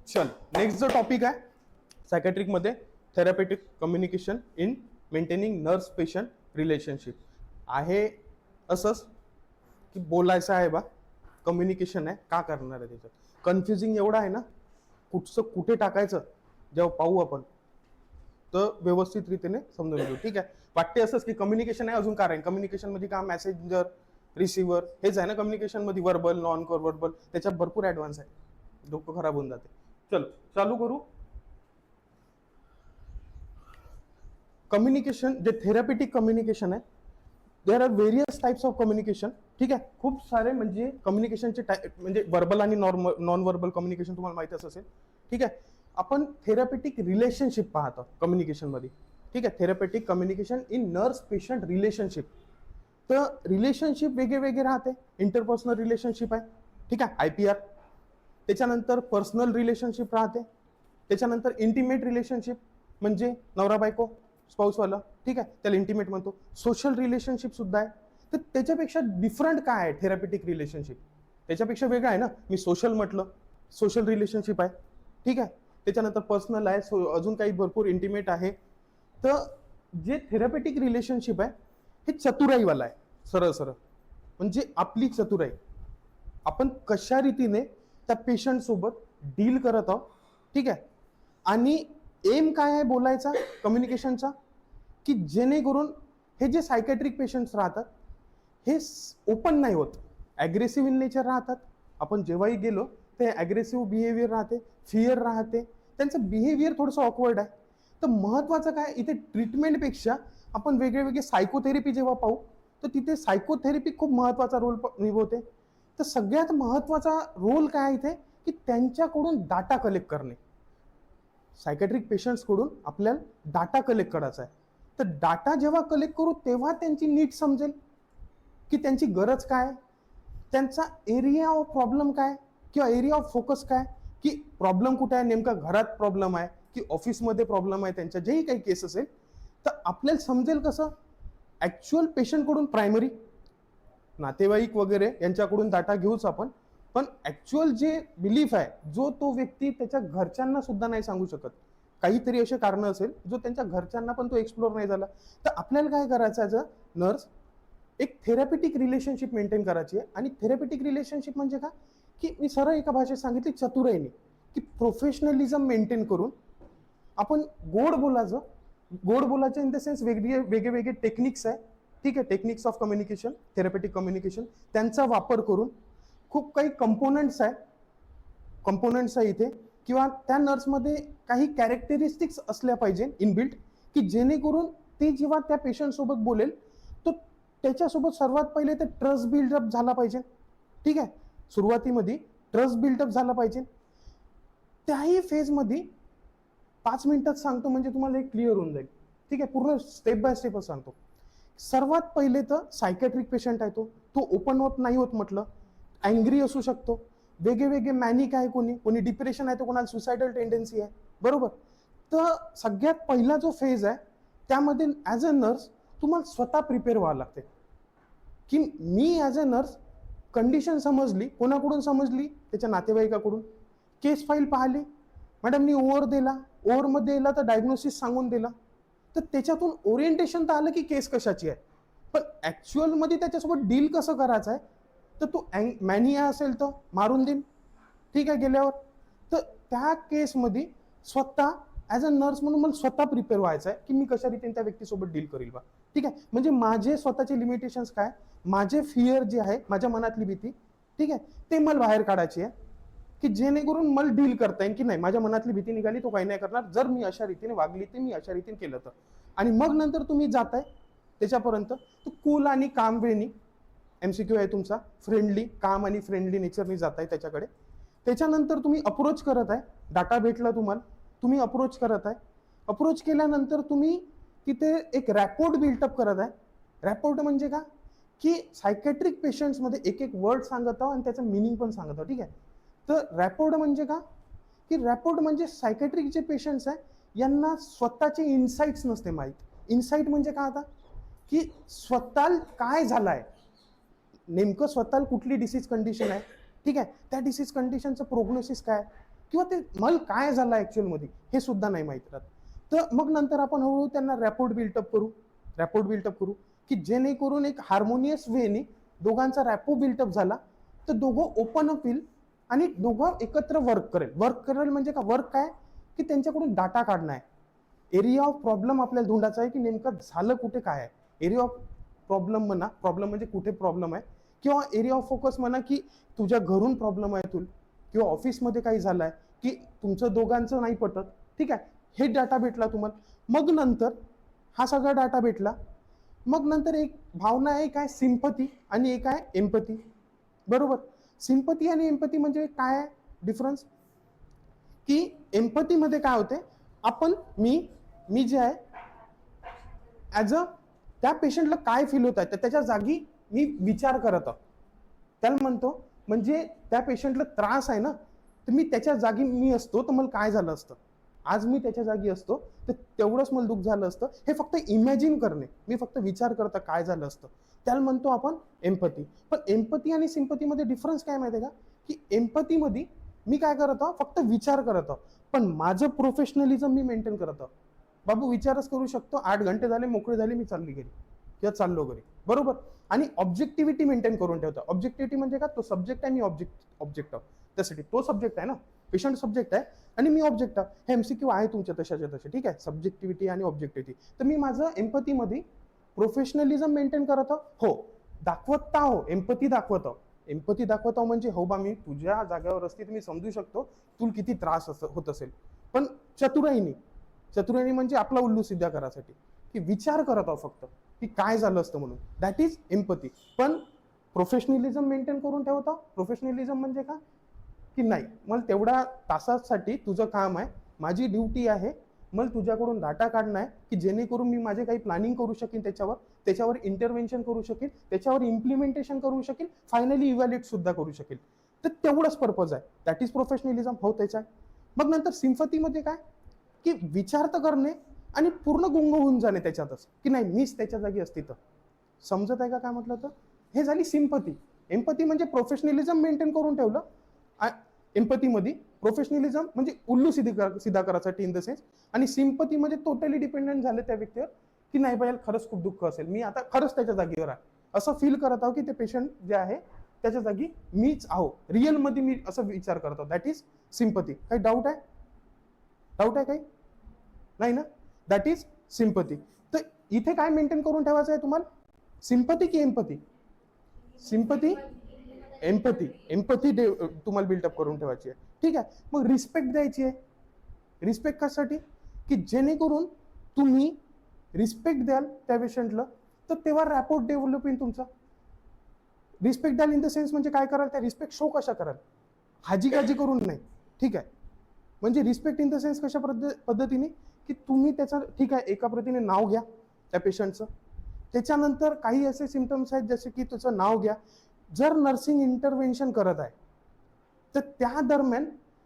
चल नेक्स्ट जो टॉपिक आहे सायकॅट्रिक मध्ये therapeutic communication in maintaining nurse patient relationship आहे. असंच की बोलायचं आहे बा, कम्युनिकेशन आहे का करणार आहे त्याच्यात कन्फ्युजिंग एवढं आहे ना, कुठचं कुठे टाकायचं जेव्हा पाहू आपण तर व्यवस्थित रीतीने समजून घेऊ. ठीक आहे, वाटते असंच की कम्युनिकेशन आहे, अजून काय आहे कम्युनिकेशन मध्ये का मेसेंजर रिसिव्हर हेच आहे ना कम्युनिकेशन मध्ये, वर्बल नॉन वर्बल त्याच्यात भरपूर ऍडव्हान्स आहे, डोकं खराब होऊन जाते. चलो चालू करू. कम्युनिकेशन जे थेरपेटिक कम्युनिकेशन आहे, there are various types of communication. ठीक आहे, खूप सारे म्हणजे कम्युनिकेशनचे टाईप म्हणजे वर्बल आणि नॉन वर्बल कम्युनिकेशन तुम्हाला माहितीच असेल. ठीक आहे, आपण थेरपेटिक रिलेशनशिप पाहतो कम्युनिकेशन मध्ये. ठीक आहे, therapeutic communication in nurse patient relationship. तर रिलेशनशिप वेगळे वेगळे राहते. इंटरपर्सनल रिलेशनशिप आहे, ठीक आहे IPR. त्याच्यानंतर पर्सनल रिलेशनशिप राहते. त्याच्यानंतर इंटिमेट रिलेशनशिप म्हणजे नवरा बायको स्पाऊसवाला, ठीक आहे, त्याला इंटिमेट म्हणतो. सोशल रिलेशनशिप सुद्धा आहे. तर त्याच्यापेक्षा डिफरंट काय आहे थेरपेटिक रिलेशनशिप, त्याच्यापेक्षा वेगळं आहे ना. मी सोशल म्हटलं, सोशल रिलेशनशिप आहे. ठीक आहे, त्याच्यानंतर पर्सनल आहे, अजून काही भरपूर इंटिमेट आहे. तर जे थेरपेटिक रिलेशनशिप आहे हे चतुराईवाला आहे. सरळ सरळ म्हणजे आपली चतुराई, आपण कशा रीतीने त्या पेशंट सोबत डील करत आहोत. ठीक आहे, आणि एम काय आहे बोलायचा कम्युनिकेशनचा, की जेणेकरून हे जे सायकॅट्रिक पेशंट्स राहतात हे ओपन नाही होत, ॲग्रेसिव्ह इन नेचर राहतात. आपण जेव्हाही गेलो ते ॲग्रेसिव्ह बिहेवियर राहते, फिअर राहते, त्यांचं बिहेवियर थोडंसं ऑकवर्ड आहे. तर महत्वाचं काय इथे, ट्रीटमेंटपेक्षा आपण वेगळे वेगळे सायकोथेरपी जेव्हा पाहू तर तिथे सायकोथेरपी खूप महत्वाचा रोल निभवते. तर सगळ्यात महत्वाचा रोल काय इथे, की त्यांच्याकडून डाटा कलेक्ट करणे. सायकॅट्रिक पेशंट्सकडून आपल्याला डाटा कलेक्ट करायचा आहे. तर डाटा जेव्हा कलेक्ट करू तेव्हा त्यांची नीट समजेल की त्यांची गरज काय, त्यांचा एरिया ऑफ प्रॉब्लेम काय किंवा एरिया ऑफ फोकस काय, की प्रॉब्लेम कुठे आहे, नेमका घरात प्रॉब्लेम आहे की ऑफिसमध्ये प्रॉब्लेम आहे, त्यांच्या जेही काही केस असेल तर आपल्याला समजेल कसं. ॲक्च्युअल पेशंटकडून प्रायमरी नातेवाईक वगैरे यांच्याकडून डाटा घेऊच आपण, पण ॲक्च्युअल जे बिलीफ आहे जो तो व्यक्ती त्याच्या घरच्यांना सुद्धा नाही सांगू शकत, काहीतरी असे कारण असेल जो त्यांच्या घरच्यांना पण तो एक्सप्लोर नाही झाला. तर आपल्याला काय करायचं ॲज अ नर्स, एक थेरपेटिक रिलेशनशिप मेंटेन करायची आहे. आणि थेरपेटिक रिलेशनशिप म्हणजे का, की मी सरळ एका भाषेत सांगितली चतुराईने, की प्रोफेशनलिझम मेंटेन करून आपण गोड बोलायचं. गोड बोलायचं इन द सेन्स वेगळे वेगळे टेक्निक्स आहे. ठीक आहे, टेक्निक्स ऑफ कम्युनिकेशन, थेरपेटिक कम्युनिकेशन, त्यांचा वापर करून खूप काही कंपोनंट्स आहे इथे, किंवा त्या नर्समध्ये काही कॅरेक्टरिस्टिक्स असल्या पाहिजे इनबिल्ट, की जेणेकरून ते जेव्हा त्या पेशंट सोबत बोलेल तो त्याच्यासोबत सर्वात पहिले तर ट्रस्ट बिल्डअप झाला पाहिजे. ठीक आहे, सुरुवातीमध्ये ट्रस्ट बिल्डअप झाला पाहिजे. त्याही फेजमध्ये 5 मिनिटात सांगतो म्हणजे तुम्हाला एक क्लिअर होऊन जाईल. ठीक आहे, पूर्ण स्टेप बाय स्टेपच सांगतो. सर्वात पहिले तर सायकॅट्रिक पेशंट आहे तो ओपन होत नाही होत म्हटलं, अँग्री असू शकतो, वेगळे वेगळे मॅनिक आहे, कोणी डिप्रेशन आहे, तर कोणाला सुसायडल टेंडन्सी आहे, बरोबर. तर सगळ्यात पहिला जो फेज आहे त्यामध्ये ॲज अ नर्स तुम्हाला स्वतः प्रिपेअर व्हावं लागते, की मी ॲज अ नर्स कंडिशन समजली, कोणाकडून समजली, त्याच्या नातेवाईकाकडून. केस फाईल पाहिली, मॅडमनी ओव्हर दिला, ओव्हरमध्ये दिला तर डायग्नोसिस सांगून दिला, तर त्याच्यातून ओरिएंटेशन तर आलं की केस कशाची आहे. पण ॲक्च्युअलमध्ये त्याच्यासोबत डील कसं करायचं आहे, तर तो मॅनिया असेल तर मारून देईन, ठीक आहे गेल्यावर. तर त्या केसमध्ये स्वतः ॲज अ नर्स म्हणून मला स्वतः प्रिपेअर व्हायचं आहे की मी कशा रीतीने त्या व्यक्तीसोबत डील करील बा. ठीक आहे, म्हणजे माझे स्वतःचे लिमिटेशन्स काय, माझे फिअर जे आहे, माझ्या मनातली भीती, ठीक आहे, ते मला बाहेर काढायची आहे, की जेणेकरून मला डील करता येईल की नाही माझ्या मनातली भीती निघाली, तो काही नाही करणार जर मी अशा रीतीने वागली, ते मी अशा रीतीने केलं तर. आणि मग नंतर तुम्ही जाताय त्याच्यापर्यंत तर कूल आणि काम वेनी MCQ आहे तुमचा, फ्रेंडली, काम आणि फ्रेंडली नेचरनी जाताय त्याच्याकडे. त्याच्यानंतर तुम्ही अप्रोच करत आहे, डाटा भेटला तुम्हाला, तुम्ही अप्रोच करत आहे. अप्रोच केल्यानंतर तुम्ही तिथे एक रॅपोर्ट बिल्टअप करत आहे. रॅपोर्ट म्हणजे का, की सायकॅट्रिक पेशंट्समध्ये एक एक वर्ड सांगत आहो आणि त्याचं मिनिंग पण सांगत आहो. ठीक आहे, तर रॅपोर्ट म्हणजे का, की रॅपोर्ट म्हणजे सायकॅट्रिक जे पेशंट्स आहे यांना स्वतःचे इन्साइट्स नसते माहीत. इन्साइट म्हणजे का, आता की स्वतः काय झालं आहे, नेमकं स्वतःला कुठली डिसीज कंडिशन आहे, ठीक आहे, त्या डिसीज कंडिशनचं प्रोग्नोसिस काय, किंवा ते मला काय झालं ऍक्च्युअल मध्ये हे सुद्धा नाही माहित राहत. तर मग नंतर आपण हळूहळू त्यांना रॅपोर्ट बिल्टअप करू की जेणेकरून एक हार्मोनियस वेने दोघांचा रॅपो बिल्टअप झाला तर दोघं ओपन अप होईल आणि दोघं एकत्र वर्क करेल म्हणजे का वर्क काय की त्यांच्याकडून डाटा काढणं आहे. एरिया ऑफ प्रॉब्लेम आपल्याला धुंडायचा आहे की नेमकं झालं कुठे काय आहे. एरिया ऑफ प्रॉब्लेम म्हणा, प्रॉब्लेम म्हणजे कुठे प्रॉब्लेम आहे, किंवा एरिया ऑफ फोकस म्हणा की तुझ्या घरून प्रॉब्लेम आहे तुला, किंवा ऑफिसमध्ये काही झालंय की तुमचं दोघांचं नाही पटत. ठीक आहे, हे डाटा भेटला तुम्हाला. मग नंतर हा सगळा डाटा भेटला, मग नंतर एक भावना आहे काय सिंपथी आणि एक आहे एम्पथी. बरोबर. सिंपथी आणि एम्पथी म्हणजे काय आहे डिफरन्स की एम्पथी मध्ये काय होते, आपण मी जे आहे ऍज अ त्या पेशंटला काय फील होत आहे त्याच्या जागी मी विचार करत आहोत. त्याला म्हणतो म्हणजे त्या पेशंटला त्रास आहे ना, तर मी त्याच्या जागी मी असतो तर मला काय झालं असतं, आज मी त्याच्या जागी असतो तर तेवढंच मला दुःख झालं असतं. हे फक्त इमॅजिन करणे, मी फक्त विचार करता काय झालं असतं, त्याला म्हणतो आपण एम्पथी. पण एम्पथी आणि सिंपथीमध्ये डिफरन्स काय माहिती आहे का की एम्पथीमध्ये मी काय करत आहो फक्त विचार करत आहो, पण माझं प्रोफेशनलिझम मी मेंटेन करत आहो. बाबू विचारच करू शकतो, 8 घंटे झाले मोकळे झाले मी चालली घरी किंवा चाललो घरी. बरोबर. आणि ऑब्जेक्टिव्हिटी मेंटेन करून ठेवतो. ऑब्जेक्टिव्हिटी म्हणजे का, तो सब्जेक्ट आहे मी ऑब्जेक्ट आहो, त्यासाठी तो सब्जेक्ट आहे ना, पेशंट सब्जेक्ट आहे आणि मी ऑब्जेक्ट आहे. हे एमसीक्यू आहे तुमच्या तशाच्या तसे. ठीक आहे, सब्जेक्टिव्हिटी आणि ऑब्जेक्टिव्हिटी. तर मी माझं एम्पथीमध्ये प्रोफेशनलिझम मेंटेन करत आहो. हो, दाखवत आहो एम्पथी दाखवत आहो. एम्पथी दाखवत आहो म्हणजे हो बा मी तुझ्या जागेवर असते तर मी समजू शकतो तुला किती त्रास होत असेल, पण चतुराईनी म्हणजे आपला उल्लू सिद्धा करासाठी की विचार करत आहो फक्त की काय झालं असतं म्हणून. That is empathy. पण प्रोफेशनलिझम मेंटेन करून ठेवता. प्रोफेशनलिझम म्हणजे का की नाही मला तेवढ्या तासासाठी तुझं काम आहे, माझी ड्युटी आहे, मला तुझ्याकडून डाटा काढणं आहे की जेणेकरून मी माझे काही प्लॅनिंग करू शकेन, त्याच्यावर इंटरव्हेन्शन करू शकेल, त्याच्यावर इम्प्लिमेंटेशन करू शकेल, फायनली इव्हॅल्युएट सुद्धा करू शकेल. तर तेवढंच पर्पज आहे. That is professionalism. हो त्याचा आहे. मग नंतर सिम्पथीमध्ये काय की विचार तर करणे आणि पूर्ण गुंग होऊन जाणे त्याच्यातच की नाही मीच त्याच्या जागी असती तर. समजत आहे का काय म्हटलं तर. हे झाली सिम्पथी. एम्पथी म्हणजे प्रोफेशनलिझम मेंटेन करून ठेवलं. एम्पथीमध्ये प्रोफेशनलिझम म्हणजे उल्लू सिधा करायसाठी इन द सेन्स, आणि सिम्पथी म्हणजे टोटली डिपेंडेंट झाले त्या व्यक्तीवर की नाही बाई खरंच खूप दुःख असेल, मी आता खरंच त्याच्या जागेवर आहे असं फील करत आहो की ते पेशंट जे आहे त्याच्या जागी मीच आहो, रिअल मध्ये मी असं विचार करतो. That is sympathy. काही डाऊट आहे काही नाही ना. That is sympathy. तर इथे काय मेंटेन करून ठेवायचं आहे तुम्हाला, सिम्पथी की एम्पथी? सिम्पथी, एम्पथी तुम्हाला बिल्डअप करून ठेवायची आहे. ठीक आहे. मग रिस्पेक्ट द्यायची आहे. रिस्पेक्ट कशासाठी की जेणेकरून तुम्ही रिस्पेक्ट द्याल त्या पेशंटला तर तेव्हा रॅपोर्ट डेव्हलप होईल तुमचा. रिस्पेक्ट द्याल इन द सेन्स म्हणजे काय कराल, त्या रिस्पेक्ट शो कशा कराल, हाजीगाजी करून नाही. ठीक आहे. म्हणजे रिस्पेक्ट इन द सेन्स कशा पद्धतीने की तुम्ही त्याचं ठीक आहे एका पद्धतीने नाव घ्या त्या पेशंटचं, त्याच्यानंतर काही असे सिम्पटम्स आहेत जसे की त्याचं नाव घ्या. जर नर्सिंग इंटरव्हेन्शन करत आहे तर त्या दरम्यान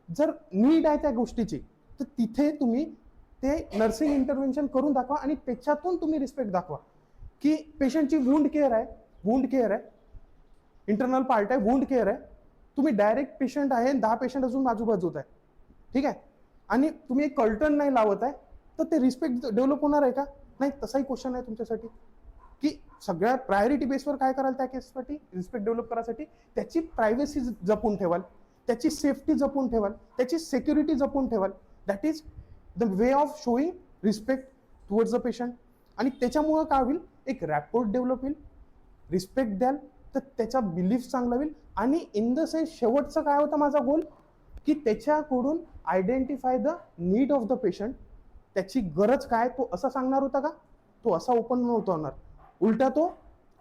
जर नीड आहे त्या गोष्टीची तर तिथे तुम्ही ते नर्सिंग इंटरव्हेन्शन करून दाखवा आणि त्याच्यातून तुम्ही रिस्पेक्ट दाखवा की पेशंटची वुंड केअर आहे, इंटरनल पार्ट आहे, वुंड केअर आहे. तुम्ही डायरेक्ट पेशंट आहे 10 पेशंट अजून आजूबाजूत आहे. ठीक आहे. आणि तुम्ही एक कर्टन नाही लावत आहे तर ते रिस्पेक्ट डेव्हलप होणार आहे का नाही. तसाही क्वेश्चन आहे तुमच्यासाठी की सगळ्या प्रायोरिटी बेसवर काय कराल त्या केससाठी, रिस्पेक्ट डेव्हलप करायसाठी त्याची प्रायव्हसी जपून ठेवाल, त्याची सेफ्टी जपून ठेवाल, त्याची सिक्युरिटी जपून ठेवाल. That is the way of showing respect towards the patient. आणि त्याच्यामुळं काय होईल, एक रॅपोर्ट डेव्हलप होईल. रिस्पेक्ट द्याल तर त्याचा बिलीफ चांगला होईल. आणि इन द सेन्स शेवटचं काय होतं माझा गोल की त्याच्याकडून identify the need of the patient. त्याची गरज काय तो असं सांगणार होता का, तो असा ओपन नव्हता होणार, उलटा तो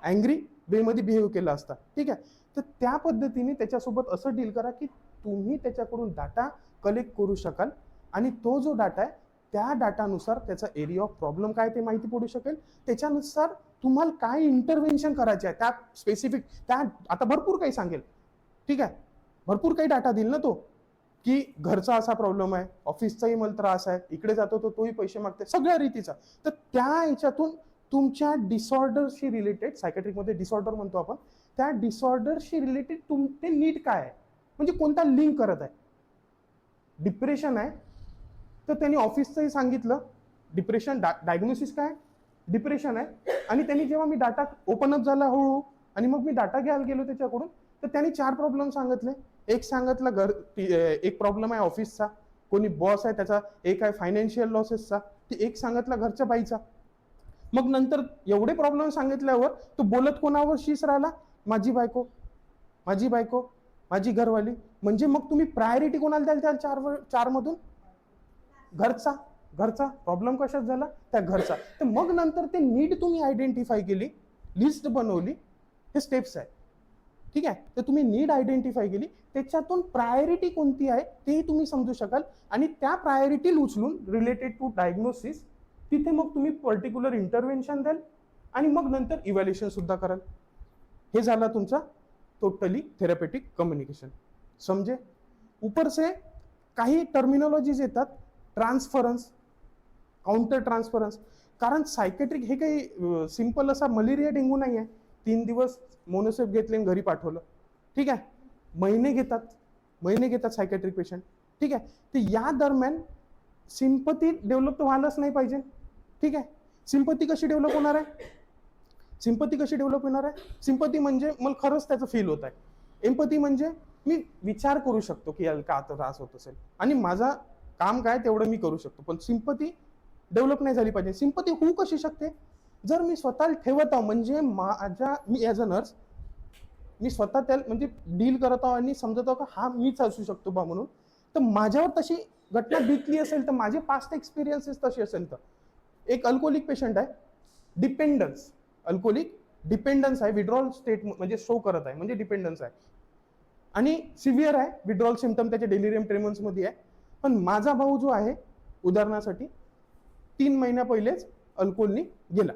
अँग्री वेमध्ये बिहेव केला असता. ठीक आहे. तर त्या पद्धतीने त्याच्यासोबत असं डील करा की तुम्ही त्याच्याकडून डाटा कलेक्ट करू शकाल आणि तो जो डाटा आहे त्या डाटानुसार त्याचा एरिया ऑफ प्रॉब्लेम काय ते माहिती पडू शकेल. त्याच्यानुसार तुम्हाला काय इंटरव्हेन्शन करायचे आहे त्या स्पेसिफिक, त्या आता भरपूर काही सांगेल. ठीक आहे. भरपूर काही डाटा देईल ना तो की घरचा असा प्रॉब्लेम आहे, ऑफिसचाही मला त्रास आहे, इकडे जातो तो तोही पैसे मागते, सगळ्या रीतीचा. तर त्या ह्याच्यातून तुमच्या डिसऑर्डरशी रिलेटेड, सायकॅट्रिकमध्ये डिसऑर्डर म्हणतो आपण, त्या डिसऑर्डरशी रिलेटेड तुमचे नीड काय आहे, म्हणजे कोणता लिंक करत आहे. डिप्रेशन आहे, तर त्यांनी ऑफिसचंही सांगितलं डिप्रेशन डायग्नोसिस काय, डिप्रेशन आहे. आणि त्यांनी जेव्हा मी डाटा ओपन अप झाला हळूहळू आणि मग मी डाटा घ्यायला गेलो त्याच्याकडून, तर त्यांनी 4 प्रॉब्लेम सांगितले. एक सांगितलं एक प्रॉब्लेम आहे ऑफिसचा, कोणी बॉस आहे त्याचा, एक आहे फायनान्शियल लॉसेसचा, एक सांगितला घरच्या बाईचा. मग नंतर एवढे प्रॉब्लेम सांगितल्यावर तो बोलत कोणावर शीस राहिला, माझी बायको, माझी बायको, माझी घरवाली. म्हणजे मग तुम्ही प्रायोरिटी कोणाला द्याल त्या 4 मधून? घरचा. घरचा प्रॉब्लेम कशात झाला? त्या घरचा. तर मग नंतर ते नीड तुम्ही आयडेंटिफाय केली, लिस्ट बनवली, हे स्टेप्स आहे. ठीक आहे, तर तुम्ही नीड आयडेंटिफाय केली, त्याच्यातून प्रायोरिटी कोणती आहे तेही तुम्ही समजू शकाल आणि त्या प्रायोरिटी उचलून रिलेटेड टू डायग्नोसिस तिथे मग तुम्ही पर्टिक्युलर इंटरव्हेन्शन द्याल आणि मग नंतर इव्हॅल्युएशन सुद्धा कराल. हे झालं तुमचा टोटली थेरपेटिक कम्युनिकेशन. समजे? ऊपर से काही टर्मिनॉलॉजीज येतात, ट्रान्सफरन्स, काउंटर ट्रान्सफरन्स. कारण सायकेट्रिक हे काही सिंपल असा मलेरिया डेंग्यू नाही आहे. 3 दिवस मोनोसेफ घेतले आणि घरी पाठवलं. ठीक आहे, महिने घेतात सायकेट्रिक पेशंट. ठीक आहे, तर या दरम्यान सिंपथी डेव्हलप तर व्हायलाच नाही पाहिजे. ठीक आहे, सिंपथी कशी डेव्हलप होणार आहे? सिंपथी म्हणजे मला खरंच त्याचं फील होत आहे. एम्पथी म्हणजे मी विचार करू शकतो की याला का त्रास होत असेल आणि माझा काम काय तेवढं मी करू शकतो. पण सिंपथी डेव्हलप नाही झाली पाहिजे. सिंपथी होऊ कशी शकते? जर मी स्वतःला ठेवत आहो, म्हणजे मी ॲज अ नर्स मी स्वतः त्या म्हणजे डील करत आहो आणि समजत आहो का हा मीच असू शकतो बा म्हणून, तर माझ्यावर तशी घटना बितली असेल तर माझे पास्ट एक्सपिरियन्सेस तशी असेल तर. एक अल्कोहोलिक पेशंट आहे, अल्कोहोलिक डिपेंडन्स आहे, विड्रॉल स्टेट म्हणजे शो करत आहे, म्हणजे डिपेंडन्स आहे आणि सिव्हिअर आहे, विड्रॉल सिम्पटम त्याचे डेलिरियम ट्रेमन्स मध्ये आहे. पण माझा भाऊ जो आहे उदाहरणासाठी 3 महिन्या पहिलेच अल्कोहोलनी गेला.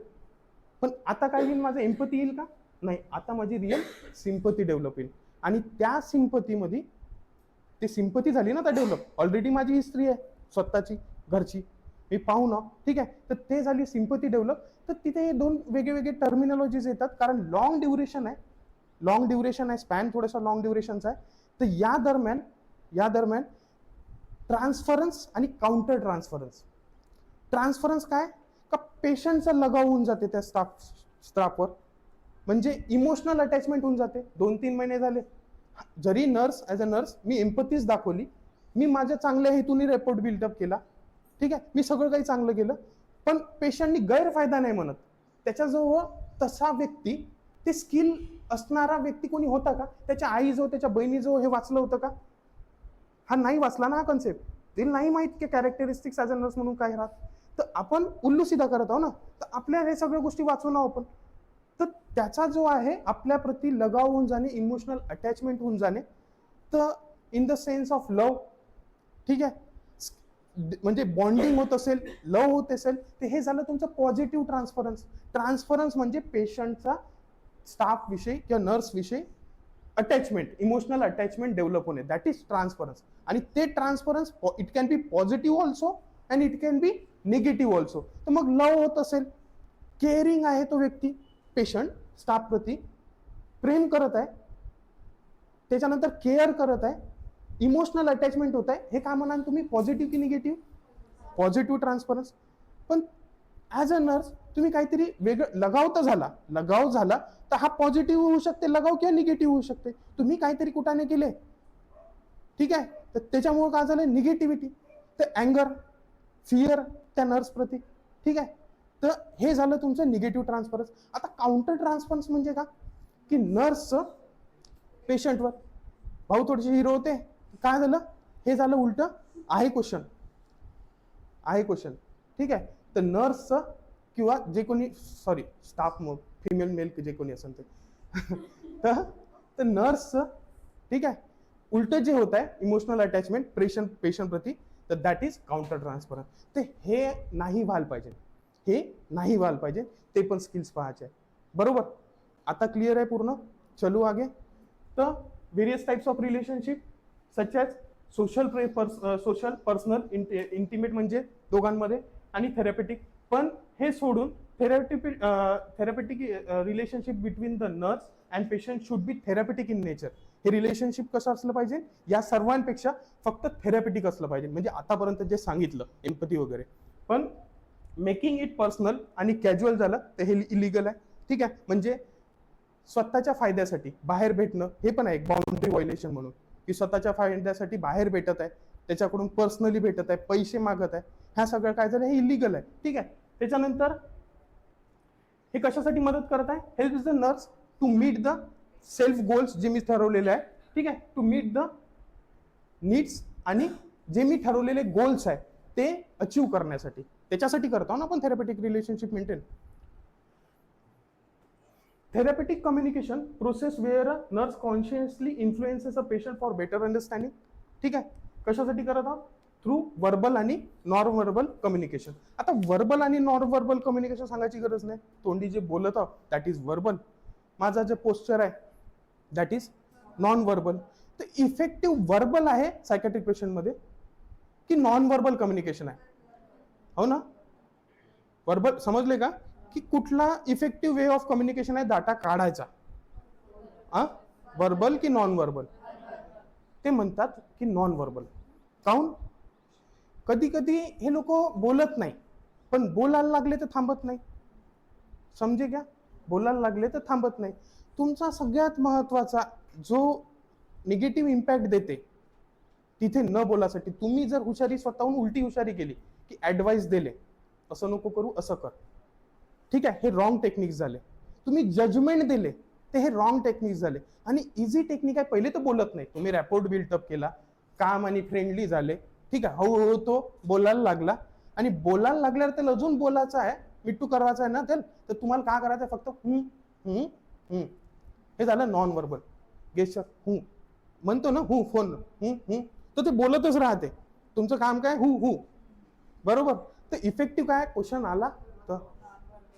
पण आता काय येईल? माझं एम्पथी येईल का? नाही. आता माझी रिअल सिंपथी डेव्हलप होईल आणि त्या सिंपथीमध्ये ते सिंपथी झाली ना आता डेव्हलप. ऑलरेडी माझी हिस्ट्री आहे स्वतःची, घरची, मी पाहू ना. ठीक आहे, तर ते झाली सिंपथी डेव्हलप. तर तिथे 2 वेगवेगळे टर्मिनॉलॉजीज येतात, कारण लॉंग ड्युरेशन आहे, स्पॅन थोडासा लॉंग ड्युरेशनचा आहे. तर या दरम्यान ट्रान्सफरन्स आणि काउंटर ट्रान्सफरन्स काय का पेशंटचा लगाव होऊन जाते त्या स्टाफवर, म्हणजे इमोशनल अटॅचमेंट होऊन जाते. 2-3 महिने झाले, जरी ॲज अ नर्स मी एम्पथीच दाखवली, मी माझ्या चांगल्या हेतूने रिपोर्ट बिल्डअप केला. ठीक आहे, मी सगळं काही चांगलं केलं, पण पेशंटनी गैरफायदा नाही म्हणत. त्याच्याजवळ तसा व्यक्ती, ते स्किल असणारा व्यक्ती कोणी होता का? त्याच्या आईजवळ, त्याच्या बहिणीजवळ हे वाचलं होतं का? हा नाही वाचला ना हा कन्सेप्ट. तिला नाही माहित की कॅरेक्टरिस्टिक्स ॲज अ नर्स म्हणून काय राहत. तर आपण उल्लू सीधा करत आहो ना, तर आपल्या हे सगळ्या गोष्टी वाचून आहो आपण. तर त्याचा जो आहे आपल्या प्रती लगाव होऊन जाणे, इमोशनल अटॅचमेंट होऊन जाणे, तर इन द सेन्स ऑफ लव. ठीक आहे, म्हणजे बॉन्डिंग होत असेल, लव होत असेल, तर हे झालं तुमचं पॉझिटिव्ह ट्रान्सफरन्स म्हणजे पेशंटचा स्टाफ विषयी किंवा नर्स विषयी अटॅचमेंट, इमोशनल अटॅचमेंट डेव्हलप होणे, दॅट इज ट्रान्सफरन्स. आणि ते transference it can be positive also and it can be negative also. तर मग लव होत असेल, केअरिंग आहे तो व्यक्ती, पेशंट स्टाफ प्रती प्रेम करत आहे, त्याच्यानंतर केअर करत आहे, इमोशनल अटॅचमेंट होत आहे. हे काय म्हणाल तुम्ही? पॉझिटिव्ह की निगेटिव्ह? Positive transference. पण ॲज अ नर्स तुम्ही काहीतरी वेगळं, लगाव झाला तर हा पॉझिटिव्ह होऊ शकते लगाव किंवा निगेटिव्ह होऊ शकते. तुम्ही काहीतरी कुठाने केले, ठीक आहे, तर त्याच्यामुळे काय झालं? निगेटिव्हिटी. तर अँगर, फिअर त्या नर्स प्रती. ठीक आहे, तर हे झालं तुमचं निगेटिव्ह ट्रान्सफरन्स. आता काउंटर ट्रान्सफरन्स म्हणजे का? की नर्सचं पेशंटवर, भाऊ थोडेसे हिरो होते, काय झालं? हे झालं उलट आहे क्वेश्चन. ठीक आहे, तर नर्सचं किंवा जे कोणी स्टाफ फिमेल मेल जे कोणी असेल ते तर नर्सचं, ठीक आहे, उलट जे होत आहे इमोशनल अटॅचमेंट पेशंट प्रती, तर दॅट इज काउंटर ट्रान्सफरन्स. तर हे नाही व्हायला पाहिजे, ते पण स्किल्स पाहायचे आहे. बरोबर? आता क्लिअर आहे पूर्ण? चलो आगे. तर various types of relationship such as social, personal, intimate म्हणजे दोघांमध्ये, आणि थेरपेटिक. पण हे सोडून therapeutic relationship between the nurse and patient should be therapeutic in nature. हे रिलेशनशिप कसं असलं पाहिजे, या सर्वांपेक्षा फक्त थेरॅपेटिक असलं पाहिजे. म्हणजे आतापर्यंत जे सांगितलं एम्पथी वगैरे, पण मेकिंग इट पर्सनल आणि कॅज्युअल झालं तर हे इलिगल आहे. ठीक आहे, म्हणजे स्वतःच्या फायद्यासाठी बाहेर भेटणं हे पण आहे एक बाउंड्री व्हायलेशन म्हणून, की स्वतःच्या फायद्यासाठी बाहेर भेटत आहे, त्याच्याकडून पर्सनली भेटत आहे, पैसे मागत आहे, ह्या सगळं काय झालं हे इलिगल आहे. ठीक आहे, त्याच्यानंतर हे कशासाठी मदत करत आहे, help the nurse to meet the self goals जे मी ठरवलेले आहे. ठीक आहे, टू मीट द नीड्स आणि जे मी ठरवलेले गोल्स आहे ते अचीव करण्यासाठी, त्याच्यासाठी करतो ना आपण therapeutic relationship maintain. Therapeutic communication process where a nurse consciously influences a patient for better understanding. ठीक आहे, कशासाठी करत आहोत, थ्रू वर्बल आणि नॉन वर्बल कम्युनिकेशन. आता वर्बल आणि नॉन वर्बल कम्युनिकेशन सांगायची गरज नाही, तोंडी जे बोलत आहोत दॅट इज वर्बल, माझा जे पोस्चर आहे दॅट इज नॉन वर्बल. तर इफेक्टिव्ह वर्बल आहे सायकॅट्रिक पेशंटमध्ये की नॉन वर्बल कम्युनिकेशन आहे, हो ना. वर्बल समजले का, की कुठला इफेक्टिव्ह वे ऑफ कम्युनिकेशन आहे डाटा काढायचा, वर्बल की नॉन वर्बल. ते म्हणतात की नॉन वर्बल. काऊन, कधी कधी हे लोक बोलत नाही पण बोलायला लागले तर थांबत नाही, समजे क्या, बोलायला लागले तर थांबत नाही. तुमचा सगळ्यात महत्वाचा जो निगेटिव्ह इम्पॅक्ट देते तिथे न बोलासाठी, तुम्ही जर हुशारी स्वतःहून उलटी हुशारी केली की ऍडवाइस दिले असं नको करू असं कर, ठीक आहे, हे रॉंग टेक्निक्स झाले. तुम्ही जजमेंट दिले ते हे रॉंग टेक्निक्स झाले. आणि इझी टेक्निक आहे, पहिले तर बोलत नाही, तुम्ही रॅपोर्ट बिल्टअप केला, काम आणि फ्रेंडली झाले, ठीक आहे, हळूहळू तो बोलायला लागला आणि बोलायला लागल्यावर त्याला अजून बोलायचं आहे, मिट्टू करायचं आहे ना त्याला, तर तुम्हाला काय करायचं आहे, फक्त हे झालं नॉन वर्बल गेस्चर. म्हणतो ना फोन, तर ते बोलतच राहते, तुमचं काम काय बरोबर. तर इफेक्टिव्ह काय, क्वेश्चन आला तर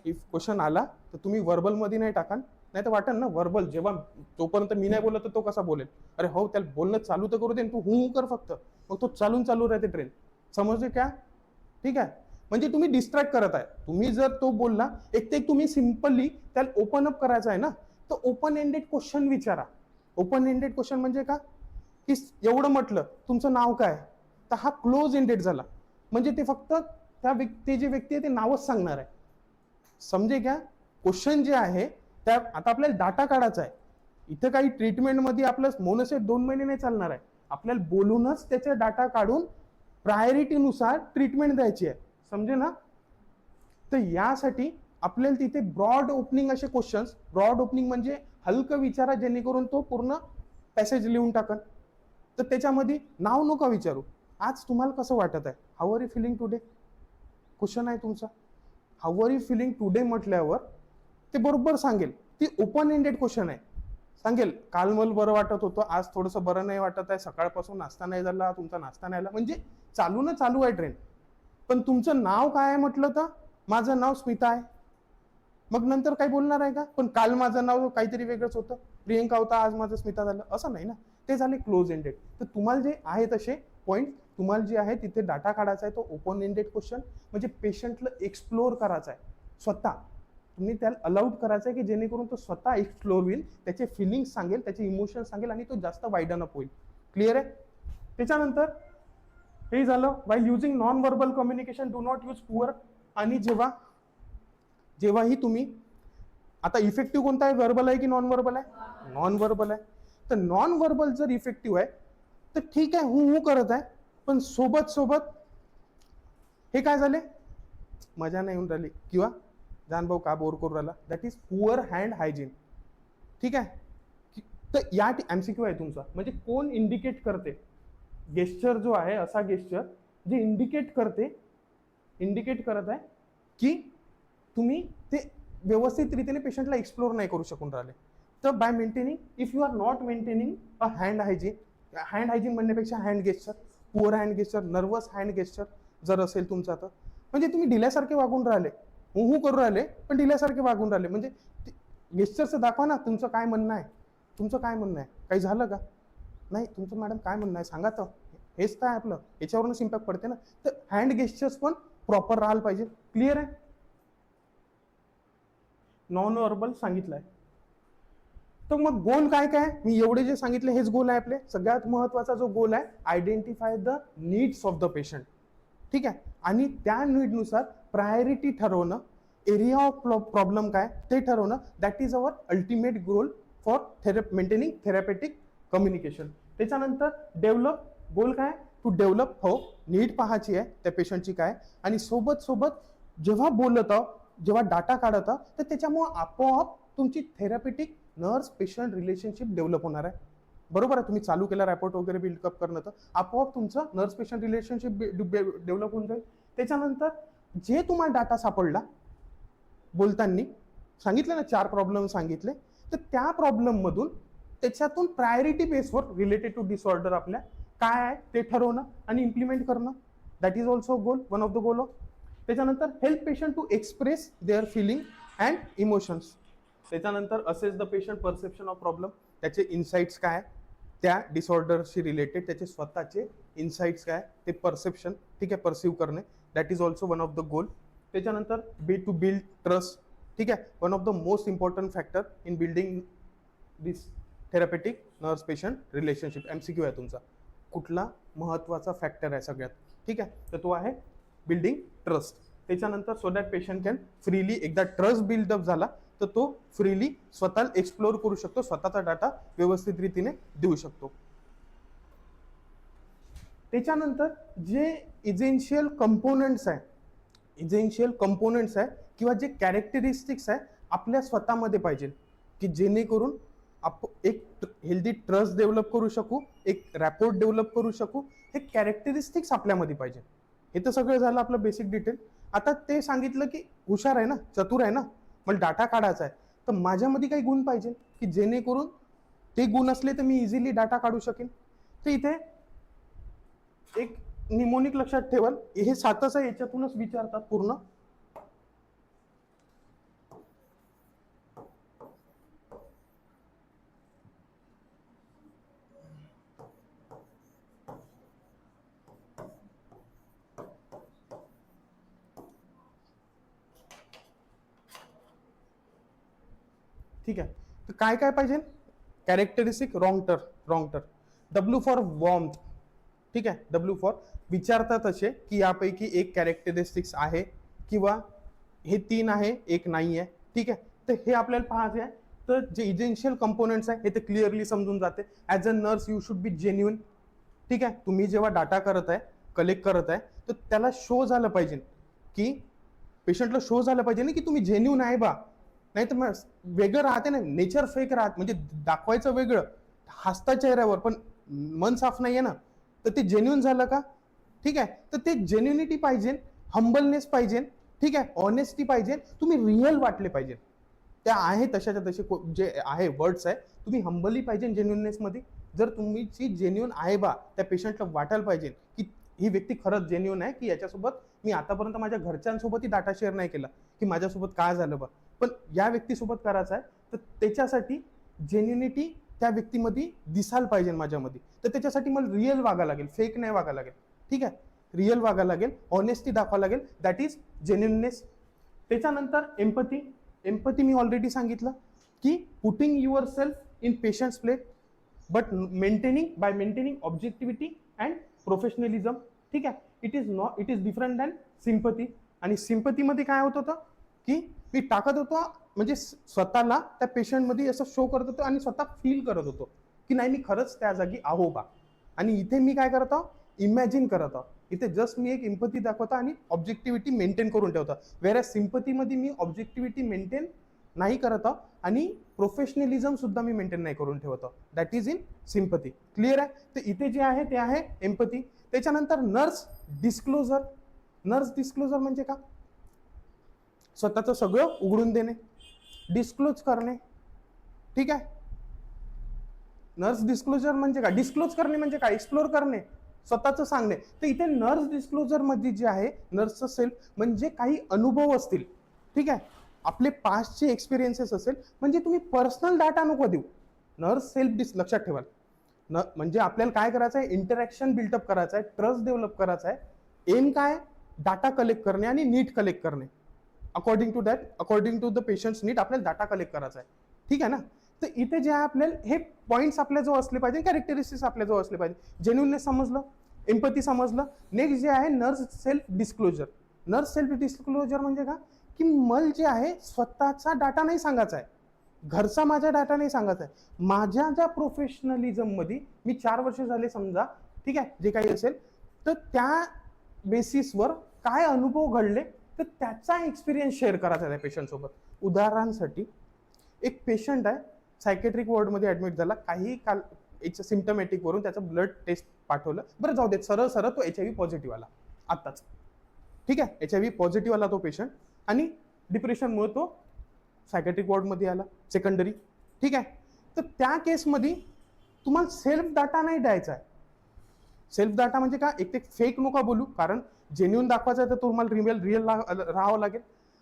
क्वेश्चन आला तर तुम्ही वर्बल मध्ये नाही टाका, नाही तर वाटेल ना वर्बल, जेव्हा तोपर्यंत मी नाही बोलत तर तो कसा बोलेल, अरे हो त्याला बोलणं चालू तर करू दे, तू कर फक्त, मग तो चालू राहते ट्रेन, समजते क्या. ठीक आहे, म्हणजे तुम्ही डिस्ट्रॅक्ट करत आहे. तुम्ही जर तो बोलला एक ते तुम्ही सिम्पली त्याला ओपन अप करायचं आहे ना, तर ओपन एंडेड क्वेश्चन विचारा. ओपन एंडेड क्वेश्चन म्हणजे का, की एवढं म्हटलं तुमचं नाव काय, तर हा क्लोज एंडेड झाला, म्हणजे ते फक्त त्या व्यक्ती जे व्यक्ती आहे ते नावच सांगणार आहे, समजे क्या. क्वेश्चन जे आहे त्या आता आपल्याला डाटा काढायचा आहे, इथं काही ट्रीटमेंटमध्ये आपलं मोनोसेट 2 महिने नाही चालणार आहे, आपल्याला बोलूनच त्याचा डाटा काढून प्रायोरिटीनुसार ट्रीटमेंट द्यायची आहे, समजे ना. तर यासाठी आपल्याला तिथे ब्रॉड ओपनिंग असे क्वेश्चन्स, ब्रॉड ओपनिंग म्हणजे हलकं विचारा जेणेकरून तो पूर्ण पॅसेज लिहून टाकन. तर त्याच्यामध्ये नाव नका विचारू, आज तुम्हाला कसं वाटत आहे, how are you feeling today, question आहे तुमचा. How are you feeling today म्हटल्यावर ते बरोबर सांगेल, ती ओपन एंडेड क्वेश्चन आहे, सांगेल काल मला बरं वाटत होतं, आज थोडंसं बरं नाही वाटत आहे, सकाळपासून नाश्ता नाही झाला, तुमचा नाश्ता नाही आला, म्हणजे चालू आहे ट्रेन. पण तुमचं नाव काय आहे म्हटलं तर माझं नाव स्मिता आहे, मग नंतर काही बोलणार आहे का, पण काल माझं नाव काहीतरी वेगळंच होतं, प्रियंका होता, आज माझं स्मिता झालं, असं नाही ना, ते झाले क्लोज एंडेड. तर तुम्हाला जे आहे तसे पॉईंट, तुम्हाला जे आहे तिथे डाटा काढायचा आहे तो ओपन एंडेड क्वेश्चन, म्हणजे पेशंटला एक्सप्लोर करायचा आहे स्वतः, तुम्ही त्याला अलाउड करायचं आहे की जेणेकरून तो स्वतः एक्सप्लोर होईल, त्याचे फिलिंग्स सांगेल, त्याचे इमोशन सांगेल आणि तो जास्त वाईडन अप होईल. क्लिअर आहे. त्याच्यानंतर हे झालं by using non verbal communication, do not use poor. आणि जेव्हाही तुम्ही, आता इफेक्टिव्ह कोणता आहे, वर्बल आहे की नॉन वर्बल आहे, नॉन वर्बल आहे. तर नॉन वर्बल जर इफेक्टिव्ह आहे तर ठीक आहे, करत आहे, पण सोबत हे काय झाले, मजा नाही येऊन राहिली किंवा जान भाऊ का बोर करू राहिला, that is poor hand hygiene. ठीक आहे, तर या एमसीक्यू आहे तुमचा, म्हणजे कोण इंडिकेट करते, गेस्चर जो आहे असा गेस्चर जे इंडिकेट करत आहे की तुम्ही ते व्यवस्थित रीतीने पेशंटला एक्सप्लोर नाही करू शकून राहिले. तर by maintaining, if you are not maintaining a hand hygiene म्हणण्यापेक्षा hand gesture, poor hand gesture, nervous hand gesture जर असेल तुमचा, तर म्हणजे तुम्ही ढिल्यासारखे वागून राहिले, करू राहिले पण ढिल्यासारखे वागून राहिले, म्हणजे गेस्चरचं दाखवा ना तुमचं काय म्हणणं आहे, काही झालं का नाही, तुमचं मॅडम काय म्हणणं आहे सांगा, तर हेच काय आपलं, याच्यावरूनच इम्पॅक्ट पडते ना. तर हँड गेस्चर्स पण प्रॉपर राहायला पाहिजे. क्लिअर आहे. नॉन वर्बल सांगितलंय. तर मग गोल काय काय, मी एवढे जे सांगितले हेच गोल आहे आपले. सगळ्यात महत्वाचा जो गोल आहे, identify the needs of the patient. ठीक आहे, आणि त्या नीडनुसार प्रायोरिटी ठरवणं, एरिया ऑफ प्रॉब्लेम काय ते ठरवणं. That is our ultimate goal for maintaining therapeutic communication. त्याच्यानंतर डेव्हलप, गोल काय, टू डेव्हलप, हो नीड पाहायची आहे त्या पेशंटची काय, आणि सोबत सोबत जेव्हा बोलत आहो, जेव्हा डाटा काढत आहो, तर त्याच्यामुळे आपोआप तुमची थेरपेटिक नर्स पेशंट रिलेशनशिप डेव्हलप होणार आहे. बरोबर आहे, तुम्ही चालू केला रॅपोर्ट वगैरे बिल्डअप करणं, तर आपोआप तुमचं नर्स पेशंट रिलेशनशिप डेव्हलप होऊन जाईल. त्याच्यानंतर जे तुम्हाला डाटा सापडला, बोलताना सांगितलं ना 4 प्रॉब्लेम सांगितले, तर त्या प्रॉब्लेम मधून त्याच्यातून प्रायोरिटी बेसवर रिलेटेड टू डिसऑर्डर आपल्या काय आहे ते ठरवणं आणि इम्प्लिमेंट करणं. That is also goal, one of the goal of. त्याच्यानंतर help patient to express their feeling and emotions. त्याच्यानंतर assess the patient perception of problem, त्याचे इन्साइट्स काय, त्या डिसऑर्डरशी रिलेटेड त्याचे स्वतःचे इन्साइट्स काय, ते परसेप्शन, ठीक आहे, परसिव्ह करणे. That is also one of the goal. त्याच्यानंतर टू बिल्ड ट्रस्ट. ठीक आहे, one of the most important factor in building this therapeutic nurse patient relationship. MCQ आहे तुमचा, कुठला महत्वाचा फॅक्टर आहे सगळ्यात. ठीक आहे, तर तो आहे बिल्डिंग ट्रस्ट. त्याच्यानंतर so that patient can freely, एकदा ट्रस्ट बिल्डअप झाला तर तो फ्रीली स्वतः एक्सप्लोर करू शकतो, स्वतःचा डाटा व्यवस्थित रीतीने देऊ शकतो. त्याच्यानंतर जे इसेन्शियल कंपोनेंट्स आहे, किंवा जे कॅरेक्टरिस्टिक्स आहे आपल्या स्वतःमध्ये पाहिजे, की जेणेकरून एक हेल्दी ट्रस्ट डेव्हलप करू शकू, एक रॅपोर्ट डेव्हलप करू शकू. हे कॅरेक्टरिस्टिक्स आपल्यामध्ये पाहिजे. हे तर सगळं झालं आपलं बेसिक डिटेल. आता ते सांगितलं की हुशार आहे ना, चतुर आहे ना, मला डाटा काढायचा आहे, तर माझ्यामध्ये काही गुण पाहिजे की जेणेकरून ते गुण असले तर मी इझिली डाटा काढू शकेन. तर इथे एक निमोनिक लक्षात ठेवाल, हे 7च आहे, याच्यातूनच विचारतात पूर्ण. ठीक आहे, तर काय काय पाहिजे, कॅरेक्टरिस्टिक, रॉंग टर. W for warmth. ठीक आहे, W फॉर विचारतात असे की यापैकी एक कॅरेक्टरिस्टिक्स आहे किंवा हे 3 आहे, एक नाही आहे. ठीक आहे, तर हे आपल्याला पाहायचे आहे. तर जे इसेन्शियल कंपोनेंट्स आहे हे तर क्लिअरली समजून जाते. As a nurse you should be genuine. ठीक आहे, तुम्ही जेव्हा डाटा करत आहे, कलेक्ट करत आहे, तर त्याला शो झालं पाहिजे, की पेशंटला शो झालं पाहिजे ना की तुम्ही जेन्युइन आहे बा. नाही तर मग वेगळं राहते ना, नेचर फेक राहत, म्हणजे दाखवायचं वेगळं, हसता चेहऱ्यावर पण मन साफ नाहीये ना, तर ते जेन्युइन झालं का. ठीक आहे, तर ते जेन्युनिटी पाहिजे, हंबलनेस पाहिजे. ठीक आहे, ऑनेस्टी पाहिजे, तुम्ही रिअल वाटले पाहिजे. त्या आहे तशाच्या तसे जे आहे वर्ड्स आहे, तुम्ही हंबली पाहिजे जेन्युइननेस मध्ये. जर तुमची जेन्युइन आहे बा, त्या पेशंटला वाटायला पाहिजे की ही व्यक्ती खरंच जेन्युइन आहे, की याच्यासोबत मी आतापर्यंत माझ्या घरच्यांसोबतही डाटा शेअर नाही केला की माझ्यासोबत काय झालं बा, पण या व्यक्तीसोबत करायचं आहे, तर त्याच्यासाठी जेन्युनिटी त्या व्यक्तीमध्ये दिसायला पाहिजे माझ्यामध्ये. तर त्याच्यासाठी मला रिअल वागा लागेल, फेक नाही वागा लागेल. ठीक आहे, रिअल वागा लागेल, ऑनेस्टी दाखवा लागेल, दॅट इज जेन्युइननेस. त्याच्यानंतर एम्पथी मी ऑलरेडी सांगितलं की putting yourself in patient's place, but maintaining objectivity and professionalism. ठीक आहे, it is different than sympathy. आणि सिम्पथीमध्ये काय होत होतं की मी टाकत होतो, म्हणजे स्वतःला त्या पेशंटमध्ये असं शो करत होतो आणि स्वतः फील करत होतो की नाही मी खरंच त्या जागी आहो बा. आणि इथे मी काय करत आहो, इमॅजिन करत आहो. इथे जस्ट मी एक इम्पथी दाखवतो आणि ऑब्जेक्टिव्हिटी मेंटेन करून ठेवतो. वेअरएज सिम्पथीमध्ये मी ऑब्जेक्टिव्हिटी मेंटेन नाही करत आहो आणि प्रोफेशनलिझम सुद्धा मी मेंटेन नाही करून ठेवतो. That is in sympathy. Clear आहे, तर इथे जे आहे ते आहे एम्पथी. त्याच्यानंतर नर्स डिस्क्लोजर. नर्स डिस्क्लोजर म्हणजे का, स्वतःचं सगळं उघडून देणे, डिस्क्लोज करणे. ठीक आहे, नर्स डिस्क्लोजर म्हणजे काय, डिस्क्लोज करणे म्हणजे काय, एक्सप्लोर करणे, स्वतःचं सांगणे. तर इथे नर्स डिस्क्लोजर मध्ये जे आहे, नर्सचं सेल्फ म्हणजे काही अनुभव असतील. ठीक आहे, आपले पास्टचे एक्सपिरियन्सेस असेल, म्हणजे तुम्ही पर्सनल डाटा नको देऊ. नर्स सेल्फ लक्षात ठेवा, म्हणजे आपल्याला काय करायचं आहे, इंटरॅक्शन बिल्डअप करायचं आहे, ट्रस्ट डेव्हलप करायचा आहे. एम काय, डाटा कलेक्ट करणे आणि नीट कलेक्ट करणे. According to the patients need आपल्याला डाटा कलेक्ट करायचा आहे. ठीक आहे ना. तर इथे जे आहे आपल्याला हे पॉईंट्स आपल्याजवळ असले पाहिजे, कॅरेक्टरिस्टिक्स आपल्याजवळ असले पाहिजे. जेन्युइननेस समजलं, एम्पथी समजलं. नेक्स्ट जे आहे nurse self disclosure. Nurse self disclosure म्हणजे का, की मला जे आहे स्वतःचा डाटा नाही सांगायचा आहे, घरचा माझा डाटा नाही सांगायचा आहे. माझ्या ज्या प्रोफेशनलिझममध्ये मी 4 वर्ष झाले समजा, ठीक आहे, जे काही असेल, तर त्या बेसिसवर काय अनुभव घडले तर त्याचा एक्सपिरियन्स शेअर करायचा त्या पेशंटसोबत. उदाहरणासाठी एक पेशंट आहे, सायकेट्रिक वॉर्डमध्ये ॲडमिट झाला, काही काल एक सिम्टमॅटिक वरून त्याचं ब्लड टेस्ट पाठवलं. बरं जाऊ देत, सरळ सरळ तो HIV पॉझिटिव्ह आला आत्ताच, ठीक आहे. HIV पॉझिटिव्ह आला तो पेशंट, आणि डिप्रेशनमुळे तो सायकेट्रिक वॉर्डमध्ये आला सेकंडरी, ठीक आहे. तर त्या केसमध्ये तुम्हाला सेल्फ डाटा नाही द्यायचा आहे. सेल्फ डाटा म्हणजे का, एक ते फेक नका बोलू, कारण जेन्युइन दाखवायचं आहे तर तुम्हाला रिअल राहावं लागेल.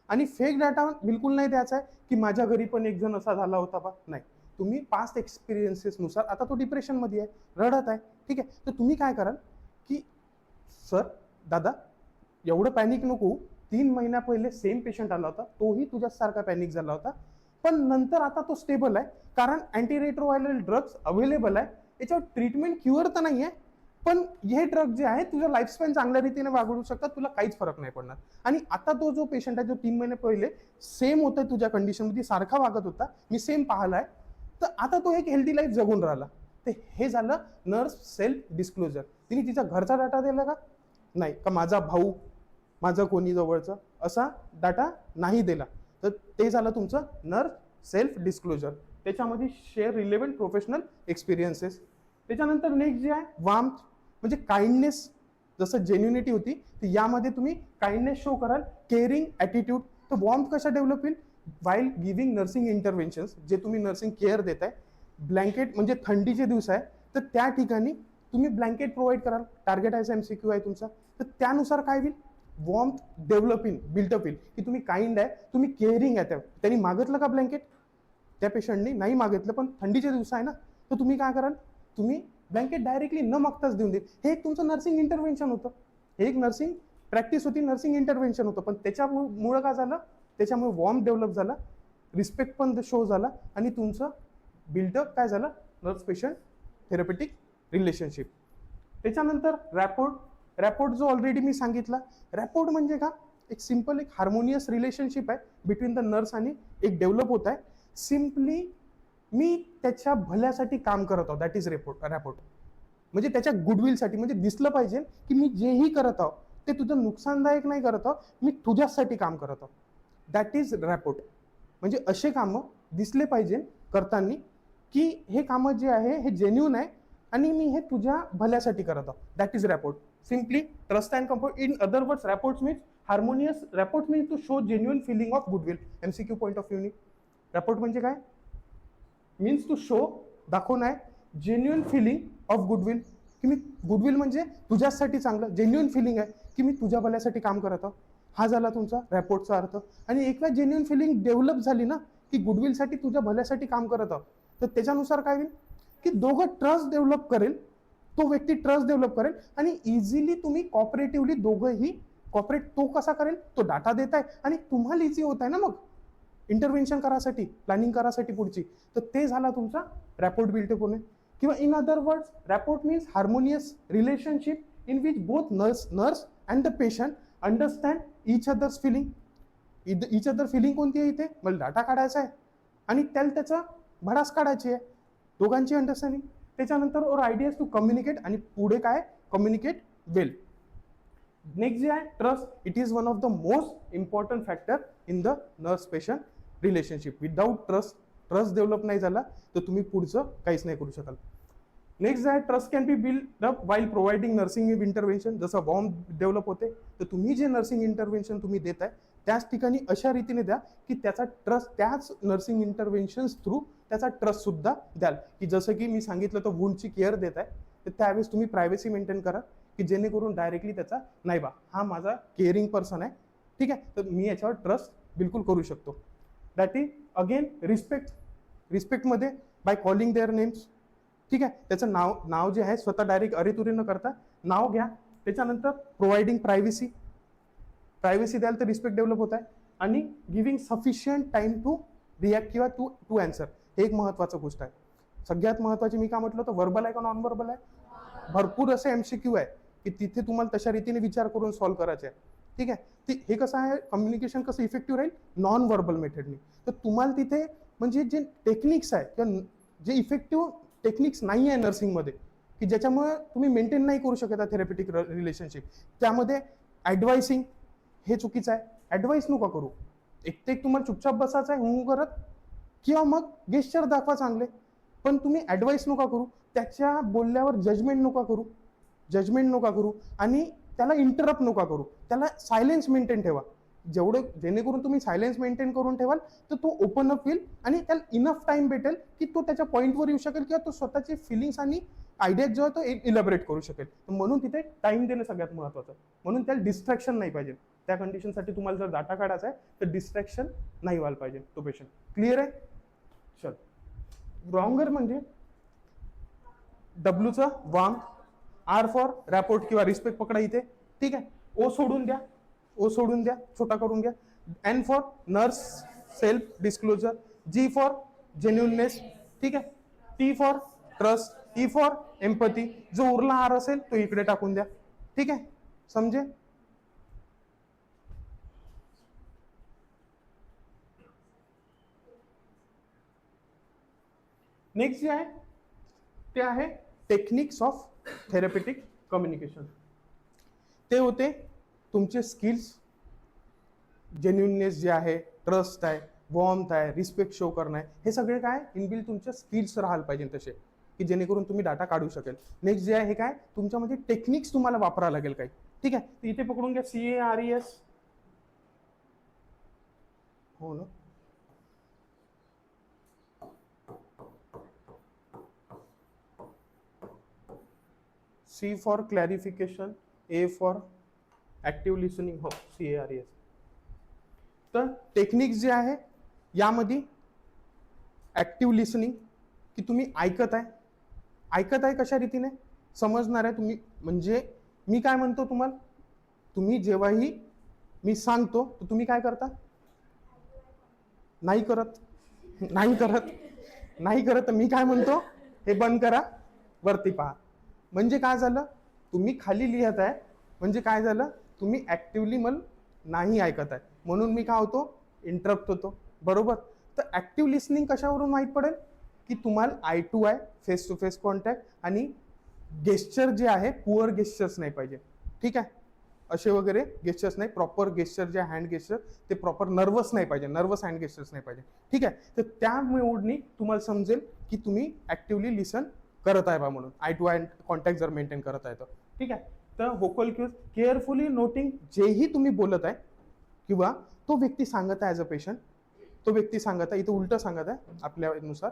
आणि फेक डाटा बिलकुल नाही द्यायचा आहे की माझ्या घरी पण एक जण असा झाला होता बा, नाही. तुम्ही पास्ट एक्सपिरियन्सेसनुसार, आता तो डिप्रेशनमध्ये आहे, रडत आहे, ठीक आहे, तर तुम्ही काय कराल की सर दादा एवढं पॅनिक नको, 3 महिन्या पहिले सेम पेशंट आला होता, तोही तुझ्यासारखा पॅनिक झाला होता, पण नंतर आता तो स्टेबल आहे, कारण अँटीरेट्रोव्हायरल ड्रग्स अवेलेबल आहे, याच्यावर ट्रीटमेंट क्युअर तर नाही आहे, पण हे ड्रग जे आहे तुझं लाईफस्पॅन चांगल्या रीतीने वागवू शकतात, तुला काहीच फरक नाही पडणार. आणि आता तो जो पेशंट आहे जो 3 महिने पहिले सेम होता तुझ्या कंडिशनमध्ये, सारखा वागत होता, मी सेम पाहिलाय, तर आता तो एक हेल्दी लाईफ जगून राहिला. तर हे झालं नर्स सेल्फ डिस्क्लोजर. तिने तिचा घरचा डाटा दिला का, नाही, का माझा भाऊ, माझं कोणी जवळचं, असा डाटा नाही दिला. तर ते झालं तुमचं नर्स सेल्फ डिस्क्लोजर. त्याच्यामध्ये शेअर रिलेव्हंट प्रोफेशनल एक्सपिरियन्सेस. त्याच्यानंतर नेक्स्ट जे आहे वार्मथ, म्हणजे काइंडनेस. जसं जेन्युनिटी होती, तर यामध्ये तुम्ही काइंडनेस शो कराल, केअरिंग ॲटिट्यूड. तर वॉर्मथ कशा डेव्हलप होईल, वाईल गिव्हिंग नर्सिंग इंटरव्हेन्शन्स, जे तुम्ही नर्सिंग केअर देताय. ब्लँकेट म्हणजे थंडीचे दिवस आहे, तर त्या ठिकाणी तुम्ही ब्लँकेट प्रोव्हाइड कराल. टार्गेट आहे MCQ आहे तुमचा, तर त्यानुसार काय होईल, वॉर्मथ डेव्हलप इन बिल्टअप होईल, की तुम्ही काइंड आहे, तुम्ही केअरिंग आहे. त्यांनी मागितलं का ब्लँकेट, त्या पेशंटनी नाही मागितलं, पण थंडीचे दिवस आहे ना, तर तुम्ही काय कराल, तुम्ही ब्लँकेट डायरेक्टली न मागताच देऊन देईल. हे एक तुमचं नर्सिंग इंटरव्हेन्शन होतं, हे एक नर्सिंग प्रॅक्टिस होती, नर्सिंग इंटरव्हेन्शन होतं. पण त्याच्यामुळं काय झालं, त्याच्यामुळे वॉर्म डेव्हलप झाला, रिस्पेक्ट पण शो झाला, आणि तुमचं बिल्डअप काय झालं, नर्स पेशंट थेरपेटिक रिलेशनशिप. त्याच्यानंतर रॅपोर्ट. रॅपोर्ट जो ऑलरेडी मी सांगितला, रॅपोर्ट म्हणजे का, एक सिम्पल एक हार्मोनियस रिलेशनशिप आहे बिटवीन द नर्स आणि एक डेव्हलप होत आहे. सिम्पली मी त्याच्या भल्यासाठी काम करत आहोत, दॅट इज रॅपोर्ट. म्हणजे त्याच्या गुडविलसाठी, म्हणजे दिसलं पाहिजे की मी जेही करत आहोत ते तुझं नुकसानदायक नाही करत आहोत, मी तुझ्यासाठी काम करत आहोत, दॅट इज रॅपोर्ट. म्हणजे असे कामं दिसले पाहिजे करताना की हे कामं जे आहे हे जेन्युइन आहे आणि मी हे तुझ्या भल्यासाठी करत आहोत, that is rapport. Simply trust and comfort. In other words, rapports means harmonious. Rapport means to show genuine feeling of goodwill. MCQ point of व्ह्यूनी रॅपोर्ट म्हणजे काय, मीन्स टू शो, दाखवणं आहे, जेन्युइन फिलिंग ऑफ गुडविल, की मी goodwill म्हणजे तुझ्यासाठी चांगलं, genuine feeling आहे की मी तुझ्या भल्यासाठी काम करत आहोत. हा झाला तुमचा रॅपोर्टचा अर्थ. आणि एकदा जेन्युइन फिलिंग डेव्हलप झाली ना, की गुडविलसाठी तुझ्या भल्यासाठी काम करत आहोत, तर त्याच्यानुसार काय होईल की दोघं ट्रस्ट डेव्हलप करेल, तो व्यक्ती ट्रस्ट डेव्हलप करेल, आणि इझिली तुम्ही कॉपरेटिव्हली दोघंही कॉपरेट. तो कसा करेल, तो डाटा देत आहे आणि तुम्हाला इझी होत आहे ना मग इंटरव्हेन्शन करासाठी, प्लॅनिंग करासाठी पुढची. तर ते झाला तुमचा रॅपोर्ट बिल्टअप होणे. किंवा in other words, rapport means harmonious relationship in which both nurse and the patient understand each others feeling. Each other feeling कोणती आहे इथे, मला डाटा काढायचा आहे आणि त्याचा भडास काढायची आहे, दोघांची अंडरस्टँडिंग. त्याच्यानंतर और आयडियाज टू कम्युनिकेट, आणि पुढे काय, कम्युनिकेट वेल. नेक्स्ट जे आहे trust. It is one of the most important factor in the nurse patient relationship. Without trust develop नाही झाला तर तुम्ही पुढचं काहीच नाही करू शकाल. नेक्स्ट आहे trust can be build up while providing nursing intervention. जसं वॉर्म डेव्हलप होते, तर तुम्ही जे नर्सिंग इंटरव्हेन्शन तुम्ही देताय त्याच ठिकाणी अशा रीतीने द्या की त्याचा ट्रस्ट, त्याच नर्सिंग इंटरव्हेन्शन्स थ्रू त्याचा ट्रस्ट सुद्धा द्याल. की जसं की मी सांगितलं तर वुंडची केअर देत आहे, तर त्यावेळेस तुम्ही प्रायव्हसी मेंटेन करा, की जेणेकरून डायरेक्टली त्याचा नाही बा हा माझा केअरिंग पर्सन आहे, ठीक आहे, तर मी याच्यावर ट्रस्ट बिलकुल करू शकतो. That is again respect. रिस्पेक्टमध्ये बाय कॉलिंग देअर नेम्स, ठीक आहे, त्याचं नाव जे आहे स्वतः डायरेक्ट अरेतुरे न करता नाव घ्या. त्याच्यानंतर प्रोव्हाइडिंग प्रायव्हसी द्याल तर रिस्पेक्ट डेव्हलप होत आहे. आणि giving sufficient time to react किंवा टू आन्सर. हे एक महत्त्वाचं गोष्ट आहे. सगळ्यात महत्त्वाची मी काय म्हटलं होतं, व्हर्बल आहे का नॉन व्हर्बल आहे? भरपूर असे MCQ आहे की तिथे तुम्हाला तशा रीतीने विचार करून सॉल्व्ह करायचे आहे. ठीक आहे, हे कसं आहे, कम्युनिकेशन कसं इफेक्टिव्ह राहील नॉन व्हर्बल मेथडनी. तर तुम्हाला तिथे म्हणजे जे टेक्निक्स आहे किंवा जे इफेक्टिव्ह टेक्निक्स नाही आहे नर्सिंगमध्ये, की ज्याच्यामुळे तुम्ही मेंटेन नाही करू शकत थेरपेटिक रिलेशनशिप, त्यामध्ये ॲडवाइसिंग हे चुकीचं आहे. ॲडवाइस नका करू, एक ते तुम्हाला चुपचाप बसायचं आहे हू करत, किंवा मग गेस्चर दाखवा चांगले, पण तुम्ही ॲडवाइस नका करू. त्याच्या बोलल्यावर जजमेंट नका करू आणि त्याला इंटरप्ट नका करू. त्याला सायलेन्स मेंटेन ठेवा. जेणेकरून तुम्ही सायलेन्स मेंटेन करून ठेवाल तर तो ओपन अप होईल आणि त्याला इनफ टाइम भेटेल की तो त्याच्या पॉईंटवर येऊ शकेल किंवा तो स्वतःचे फिलिंग्स आणि आयडियाज जो आहे तो इलॅबरेट करू शकेल. म्हणून तिथे टाइम देणं सगळ्यात महत्त्वाचं. म्हणून त्याला डिस्ट्रॅक्शन नाही पाहिजे. त्या कंडिशनसाठी तुम्हाला जर डाटा काढायचा आहे तर डिस्ट्रॅक्शन नाही व्हायला पाहिजे तो पेशंट. क्लिअर आहे? चल, रॉंगर म्हणजे डब्ल्यूचं वांग, आर फॉर रॅपोर्ट किंवा रिस्पेक्ट पकडा इथे. ठीक आहे, ओ सोडून द्या, छोटा करून घ्या. N for nurse self disclosure, G for genuineness. ठीक आहे, T for trust, E for empathy. जो उरला आर असेल तो इकडे टाकून द्या. ठीक आहे, समजे? नेक्स्ट जे आहे ते आहे टेक्निक्स ऑफ थेरपेटिक कम्युनिकेशन. ते होते तुमचे स्किल्स, जेन्युइननेस जे आहे, ट्रस्ट आहे, वॉर्मथ आहे, रिस्पेक्ट शो करणं आहे, हे सगळे काय इनबिल्ट तुमचे स्किल्स राहायला पाहिजे तसे, की जेणेकरून तुम्ही डाटा काढू शकेल. नेक्स्ट जे आहे हे काय तुमच्यामध्ये टेक्निक्स तुम्हाला वापरावं लागेल काही. ठीक आहे, तर इथे पकडून घ्या CARES. हो ना, C for clarification, A for active listening. हो, CARES. तर टेक्निक्स जे आहे यामध्ये ऍक्टिव्ह लिसनिंग, की तुम्ही ऐकत आहे कशा रीतीने समजणार आहे तुम्ही. म्हणजे मी काय म्हणतो तुम्हाला, तुम्ही जेव्हाही मी सांगतो तर तुम्ही काय करता? नाही करत. मी काय म्हणतो, हे बंद करा, वरती पहा. म्हणजे काय झालं, तुम्ही खाली लिहत आहे म्हणजे काय झालं, तुम्ही ऍक्टिव्हली मला नाही ऐकत आहे, म्हणून मी काय होतो, इंटरप्ट होतो. बरोबर? तर ऍक्टिव्ह लिसनिंग कशावरून माहीत पडेल, की तुम्हाला eye to eye, face to face contact आणि गेस्चर जे आहे पुअर गेस्चर्स नाही पाहिजे. ठीक आहे, असे वगैरे गेस्चर्स नाही, प्रॉपर गेस्चर जे हँड गेस्चर ते प्रॉपर नर्वस नाही पाहिजे, नर्वस हँड गेस्चर्स नाही पाहिजे. ठीक आहे, तर त्यामुळे तुम्हाला समजेल की तुम्ही ऍक्टिव्हली लिसन करत आहे बा, म्हणून आय टू आय कॉन्टॅक्ट जर मेंटेन करत आहे तर. ठीक आहे, तर व्होकल क्यूज केअरफुली नोटिंग, जेही तुम्ही बोलत आहे किंवा तो व्यक्ती सांगत आहे ॲज अ पेशंट, तो व्यक्ती सांगत आहे, इथं उलट सांगत आहे आपल्यानुसार,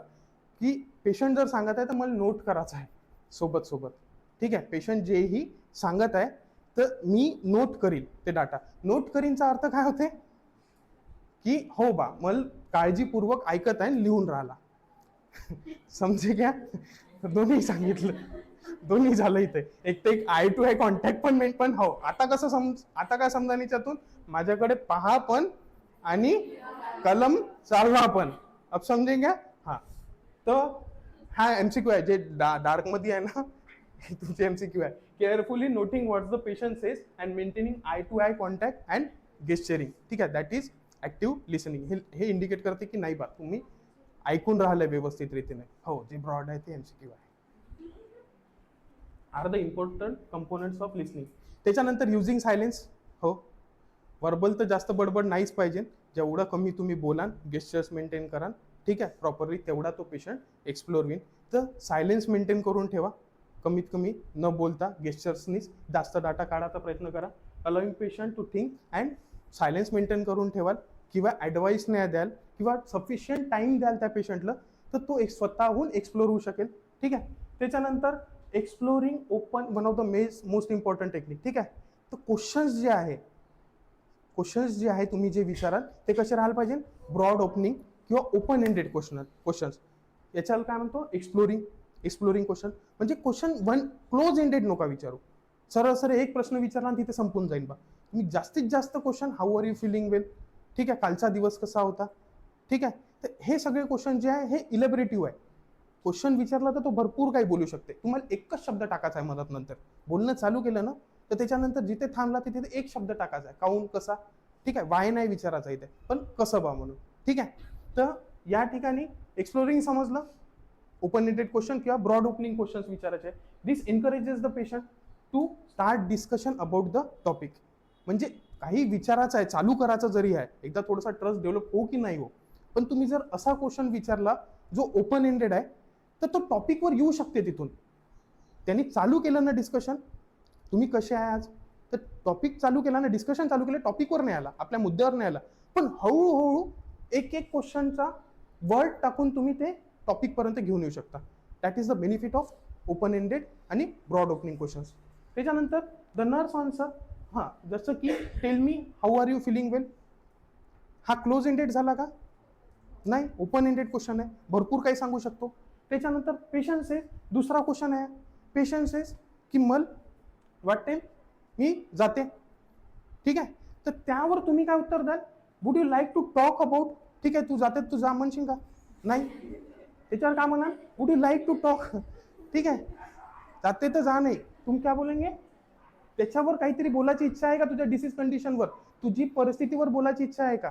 की पेशंट जर सांगत आहे तर मला नोट करायचं आहे सोबत. ठीक आहे, पेशंट जेही सांगत आहे तर मी नोट करीन, ते डाटा नोट करीनचा अर्थ काय होते, की हो बा मला काळजीपूर्वक ऐकत आहे, लिहून राहिला. समजे घ्या, दोन्ही सांगितलं, दोन्ही झालं इथे. एक ते आय टू आय कॉन्टॅक्ट पण हो. आता काय समजा याच्यातून, माझ्याकडे पहा पण आणि कलम चालवा पण. अब समजे घ्या. हा, तर हा MCQ आहे जे डार्क मध्ये आहे ना, तुमचे MCQ आहे. Carefully noting what the patient says and maintaining eye to eye contact and gesturing. ठीक आहे, दॅट इज ऍक्टिव्ह लिसनिंग. हे इंडिकेट करते की नाही बा तुम्ही ऐकून राहिलं व्यवस्थित रीतीने. हो, जे ब्रॉड आहे ते MCQ आहे. Are the important components of listening. त्याच्यानंतर युझिंग सायलेन्स. हो, वर्बल तर जास्त बडबड नाहीच पाहिजे, जेवढं कमी तुम्ही बोलाल, गेस्चर्स मेंटेन कराल, ठीक आहे, प्रॉपरली, तेवढा तो पेशंट एक्सप्लोर होईल. तर सायलेन्स मेंटेन करून ठेवा, कमीत कमी न बोलता गेस्चर्सनीच जास्त डाटा काढायचा प्रयत्न करा. Allowing patient to think and silence maintain करून ठेवाल किंवा ॲडवाईस नाही द्याल किंवा सफिशियंट टाइम द्याल त्या पेशंटला, तर तो एक स्वतःहून एक्सप्लोर होऊ शकेल. ठीक आहे, त्याच्यानंतर exploring open, one of the most important technique. ठीक आहे, तर क्वेश्चन्स जे आहे तुम्ही जे विचाराल ते कसे राहायला पाहिजे, ब्रॉड ओपनिंग किंवा ओपन एंडेड क्वेश्चन्स. याच्याला काय म्हणतो, एक्सप्लोरिंग क्वेश्चन. म्हणजे क्वेश्चन वन क्लोज एंडेड नका विचारू. सरळ एक प्रश्न विचारला आणि तिथे संपून जाईल बा. तुम्ही जास्तीत जास्त question, how are you feeling well, ठीक आहे, कालचा दिवस कसा होता, ठीक आहे, तर हे सगळे क्वेश्चन जे आहे हे इलेबरेटिव्ह आहे. क्वेश्चन विचारला तर तो भरपूर काही बोलू शकते. तुम्हाला एकच शब्द टाकायचा आहे मदत नंतर बोलणं चालू केलं ना तर त्याच्यानंतर जिथे थांबला तिथे एक शब्द टाकायचा आहे, काऊन, कसा. ठीक आहे, वाय नाही विचारायचा इथे, पण कसं बा म्हणून. ठीक आहे, तर या ठिकाणी एक्सप्लोरिंग समजलं, ओपन एंडेड क्वेश्चन किंवा ब्रॉड ओपनिंग क्वेश्चन विचारायचे. This encourages the patient to start discussion about the topic. म्हणजे काही विचारायचं आहे, चालू करायचं जरी आहे, एकदा थोडासा ट्रस्ट डेव्हलप हो की नाही हो, पण तुम्ही जर असा क्वेश्चन विचारला जो ओपन एंडेड आहे तर तो टॉपिकवर येऊ शकते. तिथून त्यांनी चालू केलं ना डिस्कशन, तुम्ही कसे आहे आज, तर टॉपिक चालू केला ना, डिस्कशन चालू केलं, टॉपिकवर नाही आला, आपल्या मुद्द्यावर नाही आला, पण हळूहळू एक एक क्वेश्चनचा वर्ड टाकून तुम्ही ते टॉपिक पर्यंत घेऊन येऊ शकता. That is the benefit of open ended आणि ब्रॉड ओपनिंग क्वेश्चन्स. त्याच्यानंतर द नर्स आन्सर. हां, जसं की tell me how are you feeling well, हा क्लोज एंडेड झाला का, नाही, ओपन एंडेड क्वेश्चन आहे, भरपूर काही सांगू शकतो. त्याच्यानंतर पेशन्स आहे, दुसरा क्वेश्चन आहे. पेशन्स आहे की मल वाटते मी जाते. ठीक आहे, तर त्यावर तुम्ही काय उत्तर द्याल, would you like to talk about. ठीक आहे, तू जाते, तू जा म्हणशील का, नाही, त्याच्यावर काय म्हणाल, would you like to talk. ठीक आहे, जाते तर जा, नाही, तुम क्या बोलेंगे, त्याच्यावर काहीतरी बोलायची इच्छा आहे का, तुझ्या डिसीज कंडिशनवर, तुझी परिस्थितीवर बोलायची इच्छा आहे का.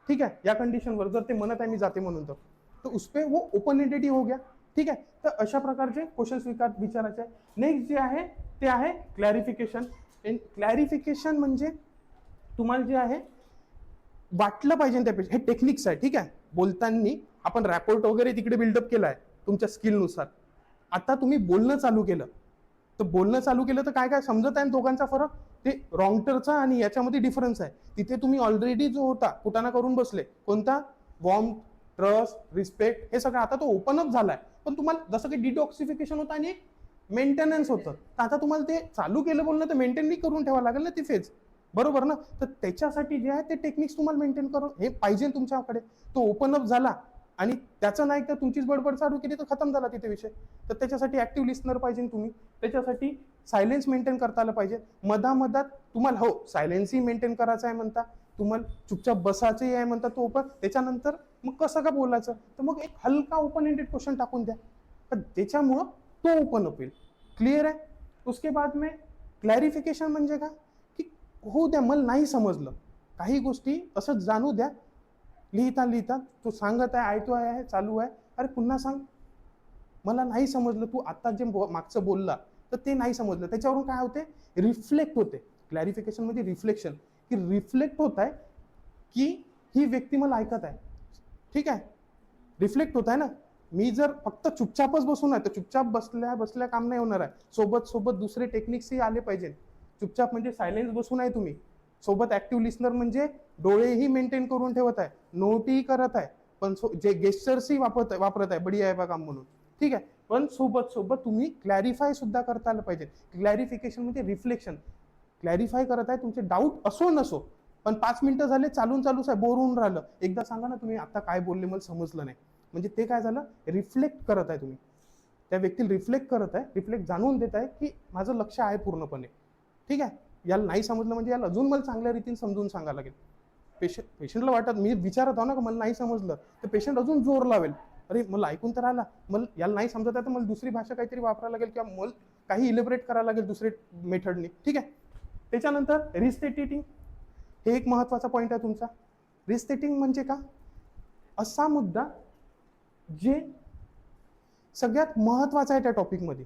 ठीक आहे, या कंडिशनवर जर ते म्हणत आहे मी जाते म्हणून, तर उसपे वो ओपन एंडेड हो गया. ठीक आहे, तर अशा प्रकारचे क्वेश्चन विचारायचे आहे. नेक्स्ट जे आहे ते आहे क्लॅरिफिकेशन. क्लॅरिफिकेशन म्हणजे तुम्हाला जे आहे वाटलं पाहिजे त्यापेक्षा, हे टेक्निक्स आहे. ठीक आहे, बोलताना आपण रॅपोर्ट वगैरे तिकडे बिल्डअप केला आहे तुमच्या स्किलनुसार. आता तुम्ही बोलणं चालू केलं, तर बोलणं चालू केलं तर काय काय समजत आहे दोघांचा फरक, ते रॉंगटरचा आणि याच्यामध्ये डिफरन्स आहे. तिथे तुम्ही ऑलरेडी जो होता कुटाणा करून बसले, कोणता, वॉर्म, ट्रस्ट, रिस्पेक्ट, हे सगळं आता तो ओपन अप झालाय. पण तुम्हाला जसं की डिटॉक्सिफिकेशन होतं आणि मेंटेनन्स होतं, तर आता तुम्हाला ते चालू केलं बोलणं तर मेंटेन करून ठेवावं लागेल ना ती फेज, बरोबर ना. तर त्याच्यासाठी जे आहे ते टेक्निक्स तुम्हाला मेंटेन करून हे पाहिजे तुमच्याकडे. तो ओपन अप झाला आणि त्याचं नाही तर तुमचीच बडबड चालू केली तर खतम झाला तिथे विषय. तर त्याच्यासाठी ऍक्टिव्ह लिस्नर पाहिजे तुम्ही. त्याच्यासाठी सायलेन्स मेंटेन करता आलं पाहिजे. मधामधात तुम्हाला हो सायलेन्सही मेंटेन करायचं आहे म्हणता, तुम्हाला चुपचाप बसायचंही आहे म्हणता, तो ओपन. त्याच्यानंतर मग कसं का बोलायचं, तर मग एक हलका ओपन एंडेड क्वेश्चन टाकून द्या, पण त्याच्यामुळं तो ओपन अप होईल. क्लिअर आहे. उसके बाद में क्लॅरिफिकेशन म्हणजे का, की हो द्या, मला नाही समजलं, काही गोष्टी असं जाणू द्या. लिहिता लिहिता तो सांगत आहे, ऐकतो आहे, चालू आहे, अरे पुन्हा सांग, मला नाही समजलं, तू आता जे मागचं बोलला तर ते नाही समजलं. त्याच्यावरून काय होते, रिफ्लेक्ट होते. क्लॅरिफिकेशन म्हणजे रिफ्लेक्शन, की रिफ्लेक्ट होत आहे की ही व्यक्ती मला ऐकत आहे. ठीक आहे, रिफ्लेक्ट होत आहे ना. मी जर फक्त चुपचापच बसून आहे तर चुपचाप बसल्या बसल्या काम नाही होणार आहे, सोबत सोबत दुसरे टेक्निक्सही आले पाहिजे. चुपचाप म्हणजे सायलेन्स बसून आहे तुम्ही, सोबत ऍक्टिव्ह लिस्नर म्हणजे डोळेही मेंटेन करून ठेवत आहे, नोटही करत आहे, पण जे गेस्चर्सही वापरत आहे बढिया आहे बा काम म्हणून. ठीक आहे, पण सोबत सोबत तुम्ही क्लॅरिफाय सुद्धा करता आलं पाहिजे. क्लॅरिफिकेशन म्हणजे रिफ्लेक्शन, क्लॅरिफाय करत आहे, तुमचे डाऊट असो नसो, पण 5 मिनिटं झाले चालून चालूच आहे, बोर होऊन राहिलं, एकदा सांगा ना तुम्ही आता काय बोलले मला समजलं नाही, म्हणजे ते काय झालं, रिफ्लेक्ट करत आहे तुम्ही, त्या व्यक्तीला रिफ्लेक्ट करत आहे, रिफ्लेक्ट जाणून देत आहे की माझं लक्ष आहे पूर्णपणे. ठीक आहे, याला नाही समजलं म्हणजे याला अजून मला चांगल्या रीतीने समजून सांगायला लागेल. पेशंटला वाटत मी विचारत आहो ना का मला नाही समजलं, तर पेशंट अजून जोर लावेल, अरे मला ऐकून तर आला, मला याला नाही समजत आहे तर मला दुसरी भाषा काहीतरी वापरायला लागेल किंवा मला काही इलिबरेट करायला लागेल दुसरे मेथडनी. ठीक आहे, त्याच्यानंतर रिस्टेटिंग, हे एक महत्वाचा पॉईंट आहे तुमचा. रिस्टेटिंग म्हणजे का, असा मुद्दा जे सगळ्यात महत्वाचा आहे त्या टॉपिकमध्ये,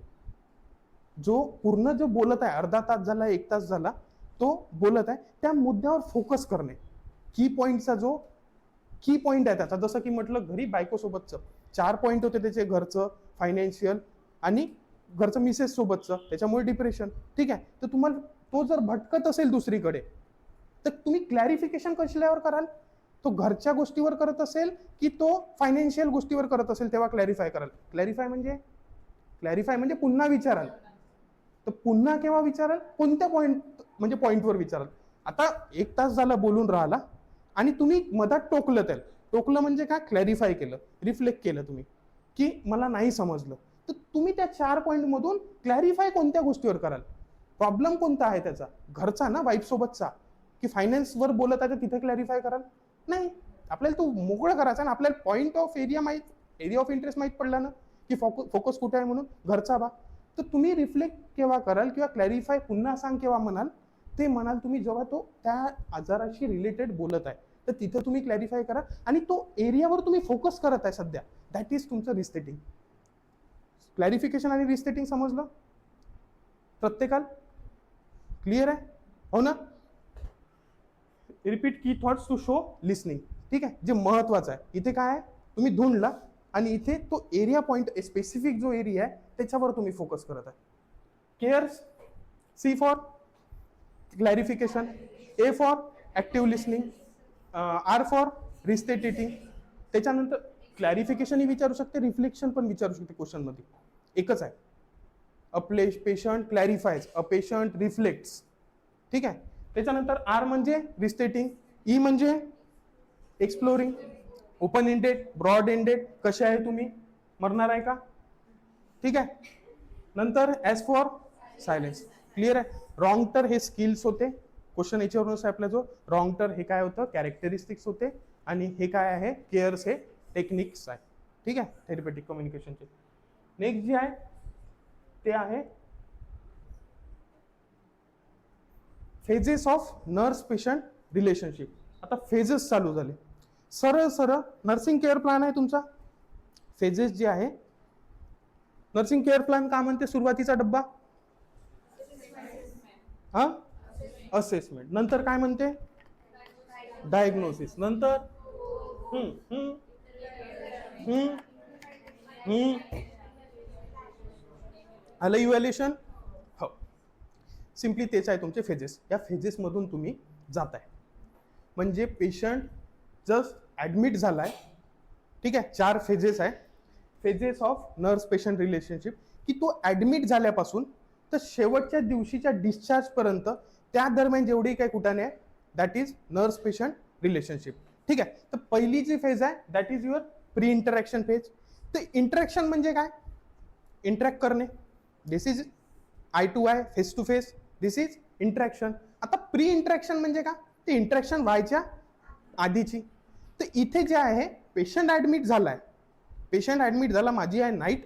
जो पूर्ण जो बोलत आहे, अर्धा तास झाला, 1 तास झाला, तो बोलत आहे, त्या मुद्द्यावर फोकस करणे. की पॉईंटचा जो की पॉईंट आहे त्याचा, जसं की म्हटलं घरी बायकोसोबतचं 4 पॉईंट होते त्याचे, घरचं, फायनान्शियल आणि घरचं मिसेस सोबतचं, त्याच्यामुळे डिप्रेशन. ठीक आहे, तर तुम्हाला तो जर भटकत असेल दुसरीकडे तर तुम्ही क्लॅरिफिकेशन कशावर कराल, तो घरच्या गोष्टीवर करत असेल की तो फायनान्शियल गोष्टीवर करत असेल तेव्हा क्लॅरिफाय कराल. क्लॅरिफाय म्हणजे पुन्हा विचाराल, तर पुन्हा केव्हा विचाराल, कोणत्या पॉईंट म्हणजे पॉईंटवर विचाराल. आता 1 तास झाला बोलून राहिला आणि तुम्ही मधात टोकलं, त्याला टोकलं म्हणजे काय, क्लॅरिफाय केलं, रिफ्लेक्ट केलं तुम्ही की मला नाही समजलं, तर तुम्ही त्या 4 पॉईंट मधून क्लॅरिफाय कोणत्या गोष्टीवर कराल, प्रॉब्लेम कोणता आहे त्याचा, घरचा ना, वाईफ सोबतचा, की फायनान्सवर बोलत आहे तिथे क्लॅरिफाय कराल, नाही. आपल्याला तो मोकळं करायचा ना, आपल्याला point of area of interest माहीत पडला ना, की फोकस कुठे आहे म्हणून घरचा बा. तर तुम्ही रिफ्लेक्ट केव्हा कराल किंवा क्लॅरिफाय पुन्हा सांग केव्हा म्हणाल, ते म्हणाल तुम्ही जेव्हा तो त्या आजाराशी रिलेटेड बोलत आहे, तर तिथं तुम्ही क्लॅरिफाय करा आणि तो एरियावर तुम्ही फोकस करत आहे सध्या, दॅट इज तुमचं रिस्टेटिंग. क्लॅरिफिकेशन आणि रिस्टेटिंग समजलं प्रत्येकाला? क्लिअर आहे हो ना? रिपीट की थॉट्स टू शो लिसनिंग. ठीक आहे, जे महत्वाचं आहे इथे काय आहे, तुम्ही धुंडला आणि इथे तो एरिया पॉइंट, स्पेसिफिक जो एरिया आहे त्याच्यावर तुम्ही फोकस करत आहे. Cares, C for clarification, A for active listening, R for restating. त्याच्यानंतर क्लॅरिफिकेशनही विचारू शकते, रिफ्लेक्शन पण विचारू शकते क्वेश्चन मध्ये, एकच आहे. A patient clarifies, a patient reflects. ठीक आहे. त्याच्यानंतर आर म्हणजे रिस्टेटिंग, ई म्हणजे exploring, open ended, broad ended, कसे आहे तुम्ही, मरणार आहे का. ठीक आहे. नंतर एस फॉर सायलेन्स. क्लिअर आहे. रॉंग टर हे स्किल्स होते, क्वेश्चन याच्यावरूनच आपला जो रॉंग टर हे काय होतं, कॅरेक्टरिस्टिक्स होते, आणि हे काय आहे, केअर्स हे टेक्निक्स आहे. ठीक आहे, थेरपेटिक कम्युनिकेशनचे. नेक्स्ट जे आहे ते आहे phases of nurse patient relationship. आता फेजेस चालू झाले. सरळ सरळ नर्सिंग केअर प्लॅन आहे तुमचा. फेजेस जे आहे, नर्सिंग केअर प्लॅन का म्हणते, सुरुवातीचा डब्बा हा असेसमेंट, नंतर काय म्हणते डायग्नोसिस, नंतर आलं इव्हॅल्युएशन. हो, सिम्पली तेच आहे तुमचे फेजेस. या फेजेस मधून तुम्ही जाताय. म्हणजे पेशंट जस्ट ऍडमिट झालाय. ठीक आहे, 4 फेजेस आहे. Phases of nurse patient relationship, की तो ऍडमिट झाल्यापासून तर शेवटच्या दिवशीच्या डिस्चार्ज पर्यंत त्या दरम्यान जेवढी काही कुठाने आहे, that is nurse patient relationship. ठीक आहे. तर पहिली जी फेज आहे that is your pre interaction phase. तर इंटरॅक्शन म्हणजे काय, इंटरॅक्ट करणे, this is eye to eye, face to face, this is interaction. आता प्री इंटरॅक्शन म्हणजे काय, ते इंटरॅक्शन व्हायच्या आधीची. तर इथे जे आहे, पेशंट ऍडमिट झालाय, पेशंट ऍडमिट झाला, माझी आहे नाईट.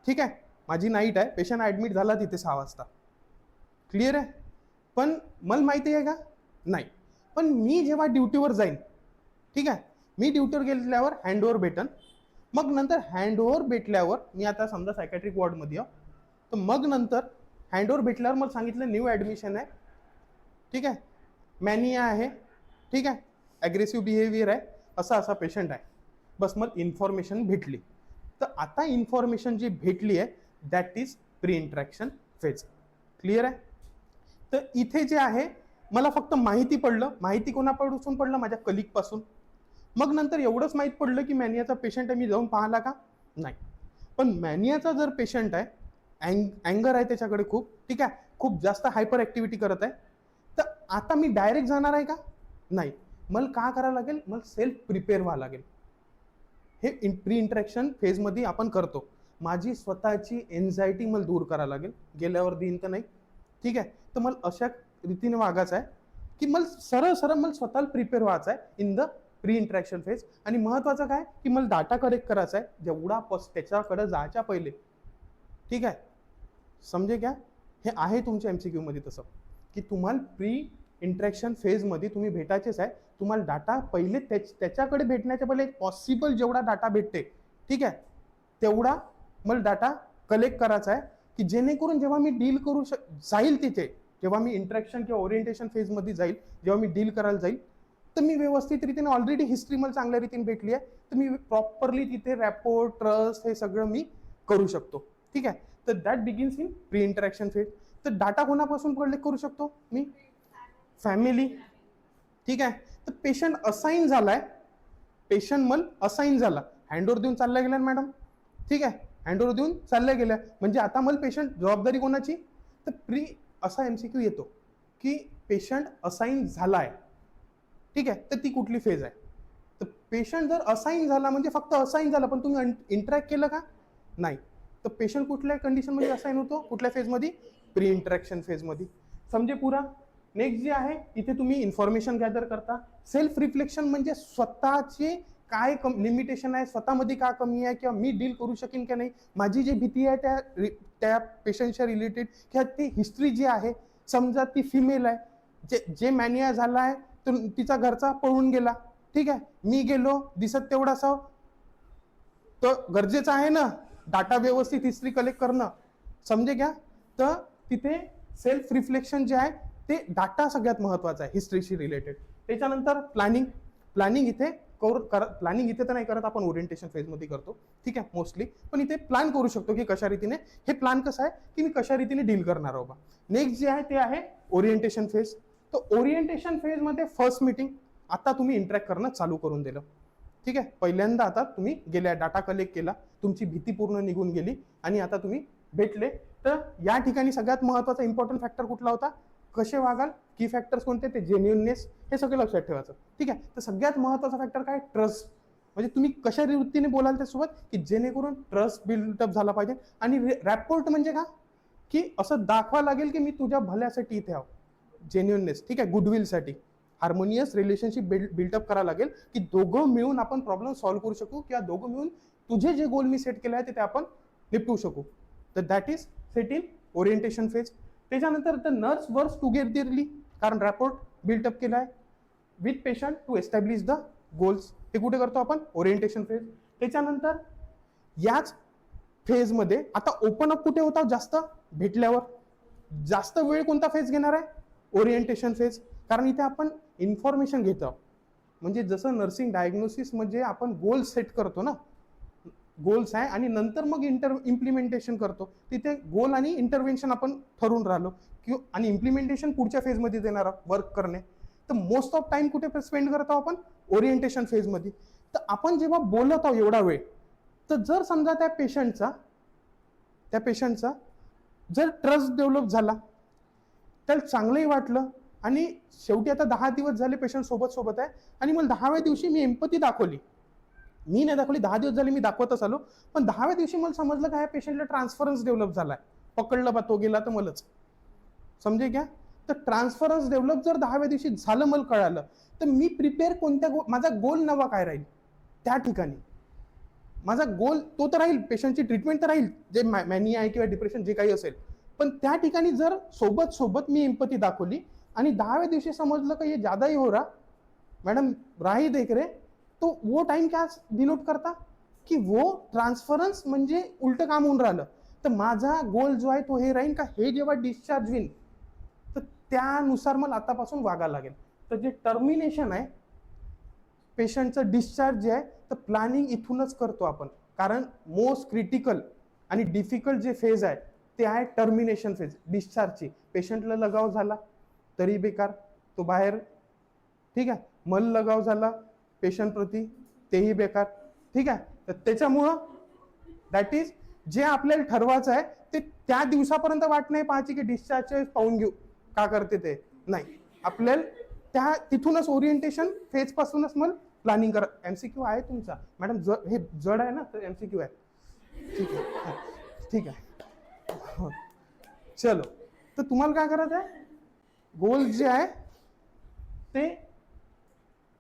ठीक आहे, माझी नाईट आहे, पेशंट ऍडमिट झाला तिथे 6 वाजता. क्लिअर आहे. पण मला माहिती आहे का, नाही. पण मी जेव्हा ड्युटीवर जाईन, ठीक आहे, मी ड्युटीवर गेल्यावर हँडओव्हर भेटन. मग नंतर हँडओव्हर भेटल्यावर, मी आता समजा सायकॅट्रिक वॉर्डमध्ये आहे, तर मग नंतर हँडओव्हर भेटल्यावर मला सांगितलं न्यू ॲडमिशन आहे. ठीक आहे, मॅनिया आहे. ठीक आहे, ॲग्रेसिव्ह बिहेवियर आहे, असा असा पेशंट आहे. बस मग इन्फॉर्मेशन भेटली. तर आता इन्फॉर्मेशन जी भेटली आहे that is pre interaction phase. Clear आहे. तर इथे जे आहे, मला फक्त माहिती पडलं. माहिती कोणापासून पडलं, माझ्या कलिग पासून. मग नंतर एवढंच माहीत पडलं की मॅनियाचा पेशंट आहे, मी जाऊन पाहिला का, नाही. पण मॅनियाचा जर पेशंट आहे, अँगर आहे त्याच्याकडे खूप, ठीक आहे, खूप जास्त हायपर ऍक्टिव्हिटी करत आहे, तर आता मी डायरेक्ट जाणार आहे का, नाही. मला का करावं लागेल, मला सेल्फ प्रिपेअर व्हावं लागेल. हे प्री इंटरॅक्शन फेजमध्ये आपण करतो. माझी स्वतःची एन्झायटी मला दूर करावं लागेल, गेल्यावर देईन तर नाही. ठीक आहे. तर मला अशा रीतीने वागायचं आहे की मला सरळ सरळ मला स्वतःला प्रिपेअर व्हायचं आहे in the pre interaction phase. आणि महत्वाचं काय की मला डाटा कलेक्ट करायचा आहे जेवढा त्याच्याकडे जायच्या पहिले. ठीक आहे, समजे क्या, हे आहे तुमच्या MCQ मध्ये तसं की तुम्हाला प्री इंटरॅक्शन फेजमध्ये तुम्ही भेटायचेच आहे. तुम्हाला डाटा पहिले त्याच्याकडे भेटण्याच्या पहिले पॉसिबल जेवढा डाटा भेटते, ठीक आहे, तेवढा मला डाटा कलेक्ट करायचा आहे की जेणेकरून जेव्हा मी डील करू जाईल तिथे, जेव्हा मी इंटरॅक्शन किंवा ओरिएंटेशन फेजमध्ये जाईल, जेव्हा मी डील करायला जाईल, तर मी व्यवस्थित रीतीने ऑलरेडी हिस्ट्री मला चांगल्या रीतीने भेटली आहे, तर मी प्रॉपरली तिथे रॅपो, ट्रस्ट हे सगळं मी करू शकतो. ठीक आहे. तर that begins in pre interaction phase. तर डाटा कोणापासून कलेक्ट करू शकतो मी, फॅमिली. ठीक आहे. तर पेशंट असाइन झालाय, पेशंट मला असाइन झाला, हँडओव्हर देऊन चालल्या गेल्या मॅडम. ठीक आहे, हँडओव्हर देऊन चालल्या गेल्या म्हणजे आता मला पेशंट, जबाबदारी कोणाची, तर प्री असा MCQ येतो की पेशंट असाइन झालाय. ठीक आहे, तर ती कुठली फेज आहे. तर पेशंट जर असाइन झाला म्हणजे फक्त असाइन झाला, पण तुम्ही इंटरॅक्ट केलं का, नाही. तर पेशंट कुठल्या कंडिशनमध्ये असाइन होतो, कुठल्या फेजमध्ये, प्री इंटरॅक्शन फेजमध्ये. समजे पुरा. नेक्स्ट जे आहे इथे तुम्ही इन्फॉर्मेशन गॅदर करता. सेल्फ रिफ्लेक्शन म्हणजे स्वतःचे काय लिमिटेशन आहे, स्वतःमध्ये काय कमी आहे, किंवा मी डील करू शकेन की नाही, माझी जी भीती आहे त्या पेशंटच्या रिलेटेड, किंवा ती हिस्ट्री जी आहे, समजा ती फिमेल आहे, जे मॅनिया झाला आहे तर तिचा घरचा पळून गेला, ठीक आहे, मी गेलो दिसत तेवढासा, तर गरजेचं आहे ना डाटा व्यवस्थित हिस्ट्री कलेक्ट करणं, समजे घ्या. तर तिथे सेल्फ रिफ्लेक्शन जे आहे ते डाटा सगळ्यात महत्वाचा आहे हिस्ट्रीशी रिलेटेड. त्याच्यानंतर प्लॅनिंग इथे प्लॅनिंग इथे तर नाही करत आपण, ओरिएंटेशन फेजमध्ये करतो, ठीक आहे मोस्टली, पण इथे प्लॅन करू शकतो की कशा रीतीने, हे प्लॅन कसं आहे की मी कशा रीतीने डील करणार आहोत. नेक्स्ट जे आहे ते आहे ओरिएंटेशन फेज. तर ओरिएंटेशन फेजमध्ये फर्स्ट मीटिंग, आता तुम्ही इंटरॅक्ट करणं चालू करून दिलं, ठीक आहे. पहिल्यांदा आता तुम्ही गेल्या, डाटा कलेक्ट केला, तुमची भीती पूर्ण निघून गेली आणि आता तुम्ही भेटले. तर या ठिकाणी सगळ्यात महत्वाचा इम्पॉर्टंट फॅक्टर कुठला होता, कसे वागाल, की फॅक्टर्स कोणते, ते जेन्युइननेस, हे सगळं लक्षात ठेवायचं, ठीक आहे. तर सगळ्यात महत्वाचा फॅक्टर काय, ट्रस्ट. म्हणजे तुम्ही कशा वृत्तीने बोलाल त्यासोबत की जेणेकरून ट्रस्ट बिल्डअप झाला पाहिजे. आणि रॅपोर्ट म्हणजे का, की असं दाखवा लागेल की मी तुझ्या भल्यासाठी इथे आहो, जेन्युइननेस, ठीक आहे, गुडविलसाठी. हार्मोनियस रिलेशनशिप बिल्डअप करायला लागेल की दोघं मिळून आपण प्रॉब्लेम सॉल्व्ह करू शकू, किंवा दोघं मिळून तुझे जे गोल मी सेट केले आहे ते आपण निपटू शकू. तर that is set in orientation phase. त्याच्यानंतर द नर्स वर्क्स टुगेदरली, कारण रॅपोर्ट बिल्डअप केला आहे with patient to establish the goals. ते कुठे करतो आपण, ओरिएंटेशन फेज. त्याच्यानंतर याच फेजमध्ये आता ओपन अप कुठे होता, जास्त भेटल्यावर. जास्त वेळ कोणता फेज घेणार आहे, ओरिएंटेशन फेज, कारण इथे आपण इन्फॉर्मेशन घेतो. म्हणजे जसं नर्सिंग डायग्नोसिस म्हणजे आपण गोल सेट करतो ना, गोल्स आहे आणि नंतर मग इम्प्लिमेंटेशन करतो, तिथे गोल आणि इंटरव्हेन्शन आपण ठरवून राहिलो आणि इम्प्लिमेंटेशन पुढच्या फेजमध्ये देणार वर्क करणे. तर मोस्ट ऑफ टाइम कुठे स्पेंड करतो आपण, ओरिएंटेशन फेजमध्ये. तर आपण जेव्हा बोलत आहोत एवढा वेळ, तर जर समजा त्या पेशंटचा जर ट्रस्ट डेव्हलप झाला, त्याला चांगलंही वाटलं, आणि शेवटी आता 10 दिवस झाले पेशंट सोबत आहे, आणि मला 10व्या दिवशी मी एम्पथी दाखवली, मी नाही दाखवली, 10 दिवस झाले मी दाखवतच आलो, पण 10व्या दिवशी मला समजलं का ह्या पेशंटला ट्रान्सफरन्स डेव्हलप झालाय, पकडलं बा तो गेला तर मलाच, समजे घ्या. तर ट्रान्सफरन्स डेव्हलप जर 10व्या दिवशी झालं, मला कळालं, तर मी प्रिपेअर माझा गोल नवा काय राहील, त्या ठिकाणी माझा गोल तो तर राहील, पेशंटची ट्रीटमेंट तर राहील, जे मॅनिया आहे किंवा डिप्रेशन जे काही असेल, पण त्या ठिकाणी जर सोबत मी एम्पथी दाखवली आणि 10व्या दिवशी समजलं का ये ज्यादा ही हो रहा मैडम, राही देख रहे, तो वो टाइम क्या डिनोट करता की वो ट्रान्सफरन्स म्हणजे उलट काम होऊन राहिलं. तर माझा गोल जो आहे तो हे राहील का, हे जेव्हा डिस्चार्ज होईल तर त्यानुसार मला आतापासून वागायला लागेल. तर जे टर्मिनेशन आहे पेशंटचं, डिस्चार्ज जे आहे, तर प्लॅनिंग इथूनच करतो आपण, कारण मोस्ट क्रिटिकल आणि डिफिकल्ट जे फेज आहे ते आहे टर्मिनेशन फेज, डिस्चार्जची. पेशंटला लगाव झाला तरी बेकार, तो बाहेर, ठीक आहे, मल लगाव झाला पेशंट प्रती तेही बेकार, ठीक आहे. तर त्याच्यामुळं दॅट इज जे आपल्याला ठरवायचं आहे ते त्या दिवसापर्यंत वाट नाही पाहायची की डिस्चार्जच्या पाहून घेऊ का करते ते नाही, आपल्याला त्या तिथूनच ओरिएंटेशन फेज पासूनच मग प्लॅनिंग करा. एमसीक्यू आहे तुमचा मॅडम, हे जड आहे ना, तर एमसीक्यू आहे, ठीक आहे. चलो, तर तुम्हाला काय करायचं आहे, गोल जे आहे ते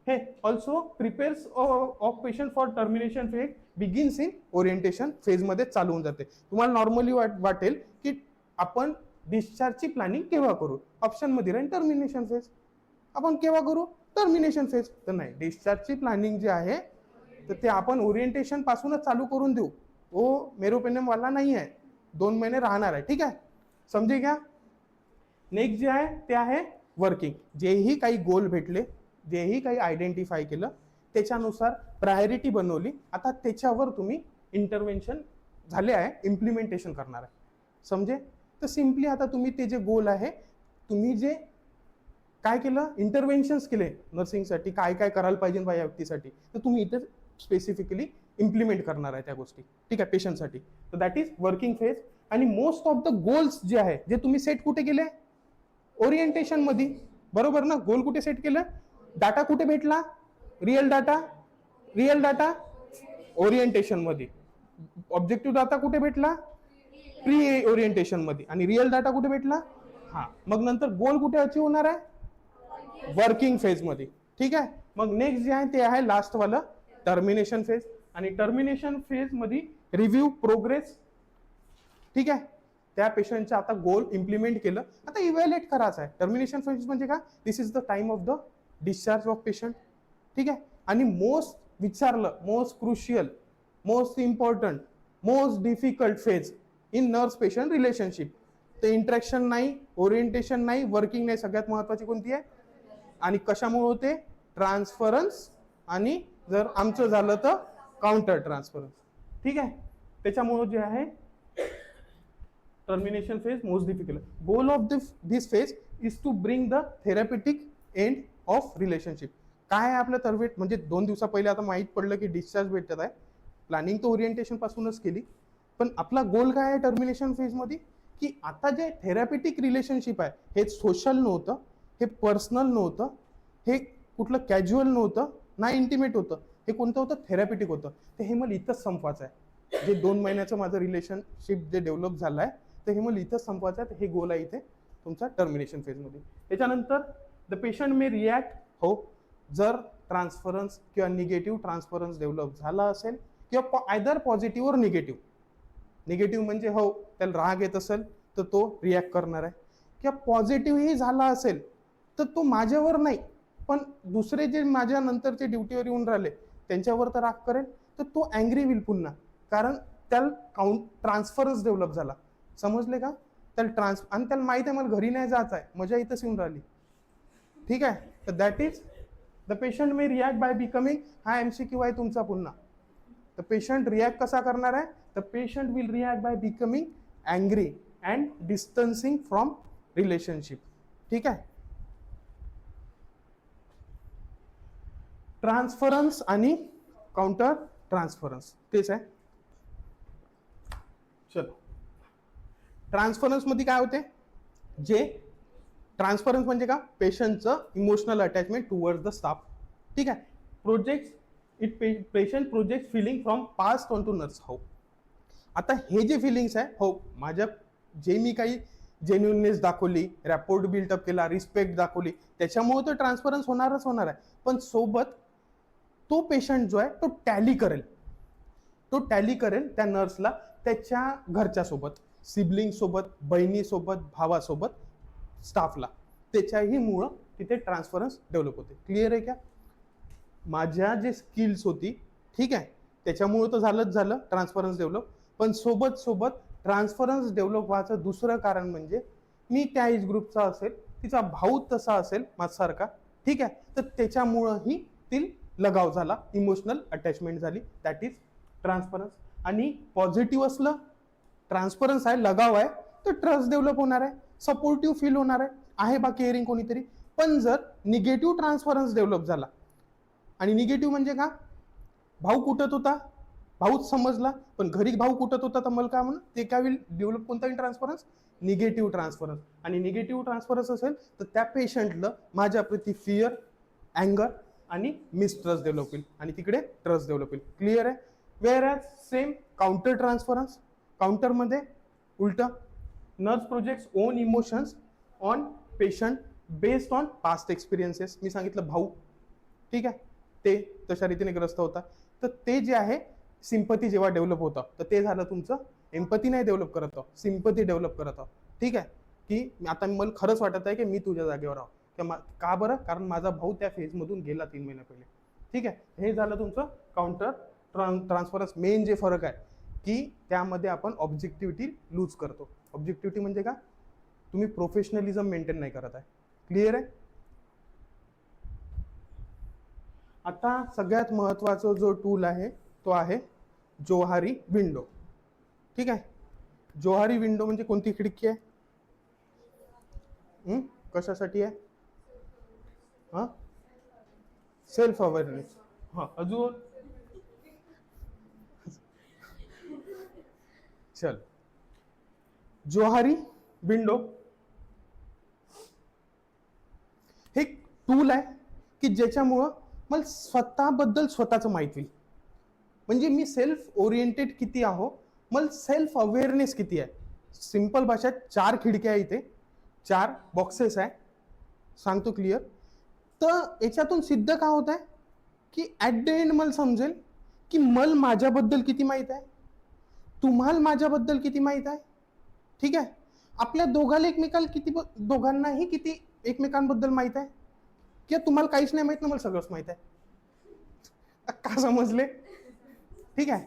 हे also prepares of patient for termination phase begins in orientation फेजमध्ये चालू होऊन जाते. तुम्हाला नॉर्मली वाटेल की आपण डिस्चार्जची प्लॅनिंग केव्हा करू, ऑप्शनमध्ये राहील टर्मिनेशन फेज, आपण केव्हा करू, टर्मिनेशन फेज. तर नाही, डिस्चार्जची प्लॅनिंग जे आहे तर ते आपण ओरिएंटेशन पासूनच चालू करून देऊ. वो मेरोपेनियम वाला नाही आहे, 2 महिने राहणार आहे, ठीक आहे, समजे घ्या. नेक्स्ट जे आहे ते आहे वर्किंग. जेही काही गोल भेटले, जेही काही आयडेंटिफाय केलं, त्याच्यानुसार प्रायोरिटी बनवली, आता त्याच्यावर तुम्ही इंटरव्हेन्शन झाले आहे, इम्प्लिमेंटेशन करणार आहे, समजे. तर सिम्पली आता तुम्ही ते जे गोल आहे, तुम्ही जे काय केलं, इंटरव्हेन्शन्स केले नर्सिंगसाठी, काय काय करायला पाहिजे या व्यक्तीसाठी, तर तुम्ही इथे स्पेसिफिकली इम्प्लिमेंट करणार आहे त्या गोष्टी, ठीक आहे, पेशंटसाठी. तर दॅट इज वर्किंग फेज. आणि मोस्ट ऑफ द गोल्स जे आहे जे तुम्ही सेट कुठे केले, ओरिएंटेशन मध्ये, बरोबर ना. गोल कुठे सेट केलं, डाटा कुठे भेटला, रिअल डाटा ओरिएंटेशन मध्ये, ऑब्जेक्टिव्ह डाटा कुठे भेटला, प्री ओरिएंटेशन मध्ये, आणि रिअल डाटा कुठे भेटला, हा, मग नंतर गोल कुठे अचीव्ह होणार आहे? वर्किंग फेज मध्ये. ठीक आहे. मग नेक्स्ट जे आहे ते आहे लास्ट वाला टर्मिनेशन फेज. आणि टर्मिनेशन फेज मध्ये रिव्ह्यू प्रोग्रेस. ठीक आहे. त्या पेशंटचा आता गोल इम्प्लिमेंट केलं, आता इव्हॅल्युएट करायचं आहे. टर्मिनेशन फेज म्हणजे का? This is the time of the discharge of patient. ठीक आहे. आणि मोस्ट विचारलं, most crucial, most important, most difficult phase in nurse patient relationship. ते इंटरॅक्शन नाही, ओरिएंटेशन नाही, वर्किंग नाही, सगळ्यात महत्वाची कोणती आहे? आणि कशामुळे होते? ट्रान्सफरन्स. आणि जर आमचं झालं तर काउंटर ट्रान्सफरन्स. ठीक आहे. त्याच्यामुळे जे आहे termination phase most difficult. Goal of this phase is to bring the therapeutic end of relationship. काय आहे आपल्या तरवेट म्हणजे 2 दिवसा पहिले आता माहीत पडलं की डिस्चार्ज भेटत आहे. प्लॅनिंग तर ओरिएंटेशन पासूनच केली, पण आपला गोल काय आहे टर्मिनेशन फेज मध्ये? की आता जे थेरॅपेटिक रिलेशनशिप आहे हे सोशल नव्हतं, हे पर्सनल नव्हतं, हे कुठलं कॅज्युअल नव्हतं, ना इंटिमेट होतं, हे कोणतं होतं? थेरॅपेटिक होतं. तर हे मला इथंच संपवायचं आहे. जे 2 महिन्याचं माझं रिलेशनशिप जे डेव्हलप झालं आहे तर हे मला इथंच संपवायचं आहे. हे गोल आहे इथे तुमचा टर्मिनेशन फेजमध्ये. त्याच्यानंतर द पेशंट मे रिॲक्ट, हो, जर ट्रान्सफरन्स किंवा निगेटिव्ह ट्रान्सफरन्स डेव्हलप झाला असेल किंवा आयदर पॉझिटिव्ह और निगेटिव्ह. निगेटिव्ह म्हणजे हो त्याला राग येत असेल तर तो रिॲक्ट करणार आहे, किंवा पॉझिटिव्हही झाला असेल तर तो माझ्यावर नाही पण दुसरे जे माझ्या नंतरचे ड्युटीवर येऊन राहिले त्यांच्यावर तर राग करेल, तर तो अँग्री विल पुन्हा, कारण त्याला ट्रान्सफरन्स डेव्हलप झाला. समजले का? त्याला आणि त्याला माहिती आहे मला घरी नाही जायचं आहे, मजा इथंच येऊन राहिली. ठीक आहे. तर that is the patient may react by becoming, हा MCQ आहे तुमचा पुन्हा. द पेशंट रिॲक्ट कसा करणार आहे? The patient will react by becoming angry and distancing from relationship. ठीक आहे. ट्रान्सफरन्स आणि काउंटर ट्रान्सफरन्स तेच आहे. चलो, ट्रान्सफरन्स मध्ये काय होते? जे ट्रान्सफरन्स म्हणजे का? पेशंटचं emotional attachment towards the staff. ठीक आहे. Patient project feeling from past on to nurse. हो, आता हे जे फिलिंग्स आहे, हो माझ्या जे मी काही जेन्युइननेस दाखवली, रॅपोर्ट बिल्डअप केला, रिस्पेक्ट दाखवली, त्याच्यामुळे तो ट्रान्सफरन्स होणारच होणार आहे. पण सोबत तो पेशंट जो आहे तो टॅली करेल त्या नर्सला त्याच्या घरच्यासोबत, सिबलिंग सोबत, बहिणीसोबत, भावासोबत, स्टाफला, त्याच्याही मुळे तिथे ट्रान्सफरन्स डेव्हलप होते. क्लिअर आहे का? माझ्या जे स्किल्स होती, ठीक आहे, त्याच्यामुळे तर झालं ट्रान्सफरन्स डेव्हलप. पण सोबत ट्रान्सफरन्स डेव्हलप व्हायचं दुसरं कारण म्हणजे मी त्या एज ग्रुपचा असेल, तिचा भाऊ तसा असेल माझ्यासारखा, ठीक आहे, तर त्याच्यामुळंही ती लगाव झाला, इमोशनल अटॅचमेंट झाली. That is transference. आणि पॉझिटिव्ह असलं, ट्रान्सफरन्स आहे, लगाव आहे, तर ट्रस्ट डेव्हलप होणार आहे, सपोर्टिव्ह फील होणार आहे बा केअरिंग कोणीतरी. पण जर निगेटिव्ह ट्रान्सफरन्स डेव्हलप झाला, आणि निगेटिव्ह म्हणजे का? भाऊ कुटत होता, भाऊच समजला, पण घरी भाऊ कुटत होता, तर मला काय म्हणून ते काय होईल? डेव्हलप कोणताही ट्रान्सफरन्स? Negative transference. आणि निगेटिव्ह ट्रान्सफरन्स असेल तर त्या पेशंटला माझ्याप्रती फिअर, अँगर आणि मिसट्रस्ट डेव्हलप होईल, आणि तिकडे ट्रस्ट डेव्हलप होईल. क्लिअर आहे? Where as same counter transference. काउंटरमध्ये उलट, nurse projects own emotions on patient based on past experiences. मी सांगितलं भाऊ, ठीक आहे, ते तशा रीतीने ग्रस्त होता, तर ते जे आहे सिंपती जेव्हा डेव्हलप होतं तर ते झालं तुमचं एम्पथी नाही डेव्हलप करत आहोत, सिंपथी डेव्हलप करत आहोत. ठीक आहे, की आता मला खरंच वाटत आहे की मी तुझ्या जागेवर आहो. का बरं? कारण माझा भाऊ त्या फेजमधून गेला 3 महिन्या पहिले. ठीक आहे, हे झालं तुमचं काउंटर ट्रान्सफरन्स. मेन जे फरक आहे की त्यामध्ये आपण ऑब्जेक्टिव्हिटी लूज करतो. ऑब्जेक्टिव्हिटी म्हणजे का? तुम्ही प्रोफेशनलिझम मेंटेन नाही करत आहे. क्लिअर आहे? आता सगळ्यात महत्त्वाचा जो टूल आहे तो आहे जोहारी विंडो. ठीक आहे. जोहारी विंडो म्हणजे कोणती खिडकी आहे? कशासाठी आहे? हां, सेल्फ अवेअरनेस. हां, अजून चल, जोहारी विंडो हे टूल आहे की ज्याच्यामुळं मला स्वतःबद्दल स्वतःचं माहिती होईल. म्हणजे मी सेल्फ ओरिएंटेड किती आहो, मला सेल्फ अवेअरनेस किती आहे. सिंपल भाषेत 4 खिडक्या आहे इथे. 4 बॉक्सेस आहे, सांगतो क्लिअर. तर याच्यातून सिद्ध का होत आहे की ऍट द एंड मला समजेल की मला माझ्याबद्दल किती माहित आहे, तुम्हाला माझ्याबद्दल किती माहित आहे. ठीक आहे, आपल्या दोघांनाही किती एकमेकांबद्दल माहित आहे, किंवा तुम्हाला काहीच नाही माहित ना मला सगळंच माहित आहे. का समजले? ठीक आहे,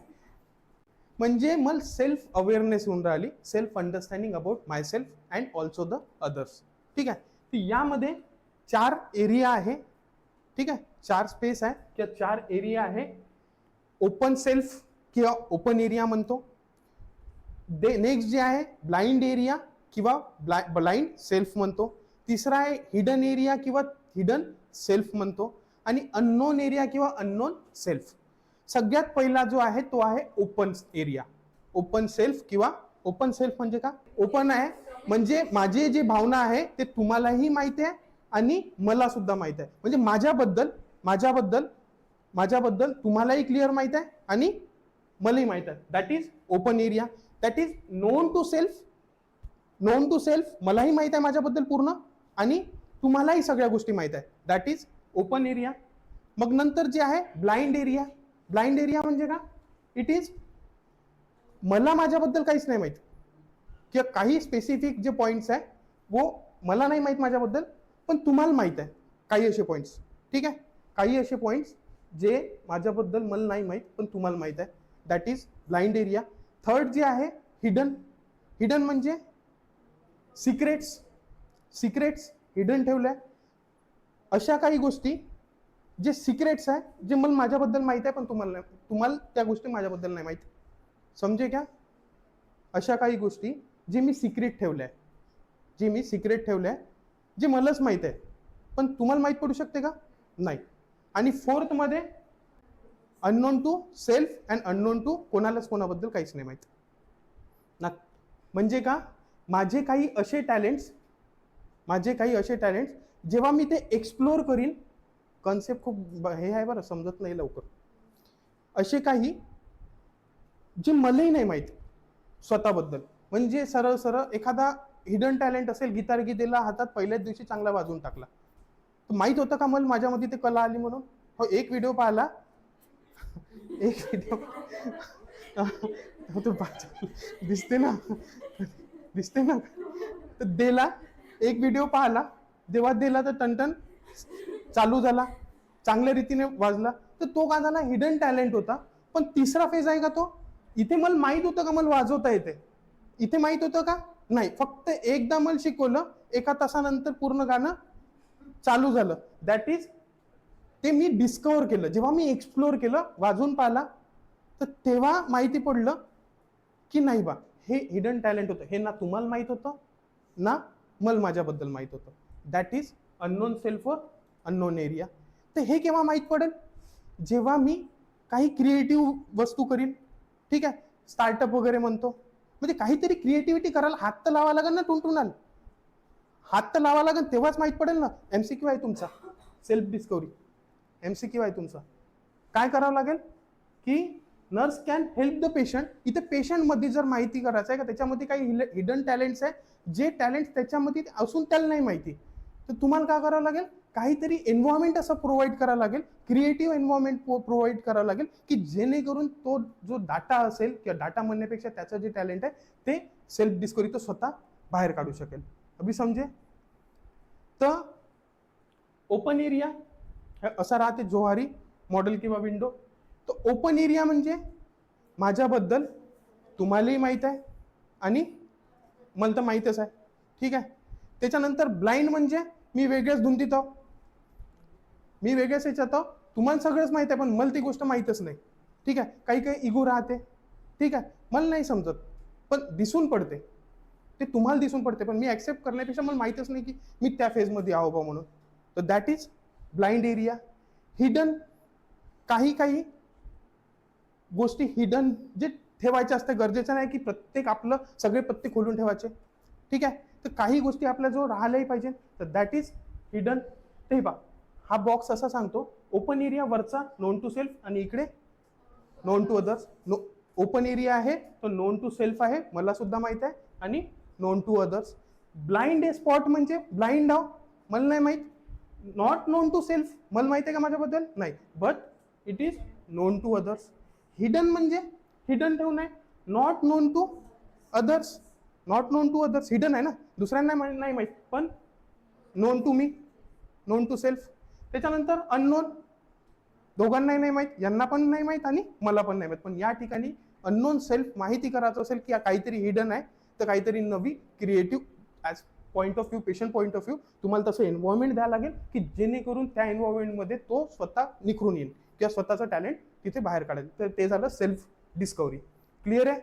म्हणजे मला सेल्फ अवेअरनेस होऊन राहिली, self understanding about my self and also the others. ठीक आहे, तर यामध्ये 4 एरिया आहे. ठीक आहे, 4 स्पेस आहे किंवा 4 एरिया आहे. ओपन सेल्फ किंवा ओपन एरिया म्हणतो. नेक्स्ट जे आहे ब्लाइंड एरिया किंवा ब्लाइंड सेल्फ म्हणतो. तिसरा आहे हिडन एरिया किंवा हिडन सेल्फ म्हणतो. आणि अननोन एरिया किंवा अननोन सेल्फ. सगळ्यात पहिला जो आहे तो आहे ओपन एरिया, ओपन सेल्फ किंवा ओपन सेल्फ. म्हणजे का ओपन आहे, म्हणजे माझे जे भावना आहे ते तुम्हालाही माहिती आहे आणि मला सुद्धा माहिती आहे. म्हणजे माझ्याबद्दल तुम्हालाही क्लिअर माहित आहे आणि मलाही माहित आहे. That is open area. That is known to self. मलाही माहित आहे माझ्याबद्दल पूर्ण आणि तुम्हालाही सगळ्या गोष्टी माहित आहे. That is open area. मग नंतर जे आहे ब्लाइंड एरिया. ब्लाइंड एरिया म्हणजे का, इट इज मला माझ्याबद्दल काहीच नाही माहित किंवा काही स्पेसिफिक जे पॉइंट्स आहे वो मला नाही माहित माझ्याबद्दल, पण तुम्हाला माहित आहे काही असे पॉइंट्स. ठीक आहे, काही असे पॉइंट्स जे माझ्याबद्दल मला नाही माहित पण तुम्हाला माहित आहे. That is blind area. Third जे आहे हिडन म्हणजे सिक्रेट्स हिडन ठेवलंय. अशा काही गोष्टी जे सिक्रेट्स आहे, जे मला माझ्याबद्दल माहित आहे पण तुम्हाला त्या गोष्टी माझ्याबद्दल नाही माहित. समजे क्या? अशा काही गोष्टी जे मी सिक्रेट ठेवल्या, जे मलाच माहित आहे पण तुम्हाला माहित पडू शकते का? नाही. आणि फोर्थ मध्ये unknown to self and unknown to कोणाबद्दल काहीच नाही माहित ना. म्हणजे का, माझे काही असे टॅलेंट्स जेव्हा मी ते एक्सप्लोर करीन, कॉन्सेप्ट खूप हे आहे बरं, समजत नाही लवकर. असे काही जे मलाही नाही माहित स्वतःबद्दल. म्हणजे सरळ एखादा हिडन टॅलेंट असेल, गिटार दिला हातात, पहिल्याच दिवशी चांगला वाजवून टाकला. माहित होतं का मला माझ्यामध्ये ते कला आली म्हणून? हो, एक व्हिडिओ पाहिला, दिसते ना तर दिला एक व्हिडिओ पाहिला, जेव्हा दिला तर टनटन चालू झाला, चांगल्या रीतीने वाजला. तर तो का झाला, हिडन टॅलेंट होता. पण तिसरा फेज आहे का तो, इथे मला माहित होतं का मला वाजवता येते? इथे माहित होतं का? नाही. फक्त एकदा मला शिकवलं, 1 तासानंतर पूर्ण गाणं चालू झालं. दॅट इज ते मी डिस्कवर केलं. जेव्हा मी एक्सप्लोर केलं, वाजवून पाहिला, तर तेव्हा माहिती पडलं की नाही बा, हे हिडन टॅलेंट होतं. हे ना तुम्हाला माहित होतं ना मला माझ्याबद्दल माहित होतं. That is unknown self, unknown area. तर हे केव्हा माहित पडेल? जेव्हा मी काही क्रिएटिव्ह वस्तू करीन. ठीक आहे, स्टार्टअप वगैरे म्हणतो, म्हणजे काहीतरी क्रिएटिव्हिटी करायला हात तर लावा लागेल ना. टुनटुनाल हात तर लावा लागेल, तेव्हाच माहित पडेल ना. MCQ आहे तुमचा, सेल्फ डिस्कवरी. MCQ आहे तुमचा. काय करावं लागेल की nurse can help the patient. इथे पेशंट मध्ये जर माहिती करायचं आहे का त्याच्यामध्ये काही हिडन टॅलेंट्स आहे, जे टॅलेंट्स त्याच्यामध्ये असून त्याला नाही माहिती, तर तुम्हाला काय करावं लागेल, काहीतरी एन्व्हायरमेंट असं प्रोव्हाइड करावं लागेल, क्रिएटिव्ह एन्व्हायरमेंट प्रोव्हाइड करावं लागेल की जेणेकरून तो जो डाटा असेल, किंवा डाटा म्हणण्यापेक्षा त्याचं जे टॅलेंट आहे ते सेल्फ डिस्कवरी तो स्वतः बाहेर काढू शकेल. अभि समजे? तर ओपन एरिया असा राहते, जोहारी मॉडेल किंवा विंडो. तर ओपन एरिया म्हणजे माझ्याबद्दल तुम्हालाही माहित आहे आणि मला तर माहीतच आहे. ठीक आहे. त्याच्यानंतर ब्लाइंड म्हणजे मी वेगळ्याच धुंदीत आहो, मी वेगळ्याच याच्यात आहो, तुम्हाला सगळंच माहित आहे पण मला ती गोष्ट माहीतच नाही. ठीक आहे, काही इगो राहते. ठीक आहे, मला नाही समजत पण दिसून पडते, ते तुम्हाला दिसून पडते, पण मी ऍक्सेप्ट करण्यापेक्षा मला माहीतच नाही की मी त्या फेजमध्ये आहो बा म्हणून. तर that is blind area. Hidden, काही गोष्टी हिडन जे ठेवायचे असते, गरजेचं नाही की आपलं सगळे पत्ते खोलून ठेवायचे. ठीक आहे, तर काही गोष्टी आपल्या जवळ राहिल्याही पाहिजे, तर दॅट इज हिडन. ते पहा, हा बॉक्स असा सांगतो, ओपन एरिया वरचा नोन टू सेल्फ आणि इकडे known to others. Open area आहे तो नोन टू सेल्फ आहे, मला सुद्धा माहित आहे, आणि known to others. Blind spot म्हणजे ब्लाइंड आहो, मला नाही माहित. नॉट नोन टू सेल्फ, मला माहिती आहे का माझ्याबद्दल, नाही, but it is known to others. Hidden म्हणजे हिडन ठेवून आहे, not known to others. Not known to others hidden आहे ना, दुसऱ्यांना नाही माहित, पण known to me, known to self. त्याच्यानंतर अननोन, दोघांनाही नाही माहित, यांना पण नाही माहित आणि मला पण नाही माहित. पण या ठिकाणी अननोन सेल्फ माहिती करायचं असेल की काहीतरी हिडन आहे, तर काहीतरी नवी creative as point of view, patient point of view, तुम्हाला तसं एन्व्हायरमेंट द्यावं लागेल की जेणेकरून त्या एन्व्हायरमेंटमध्ये तो स्वतः निखरून येईल किंवा स्वतःचं टॅलेंट तिथे बाहेर काढेल. तर ते झालं सेल्फ डिस्कवरी. क्लिअर आहे.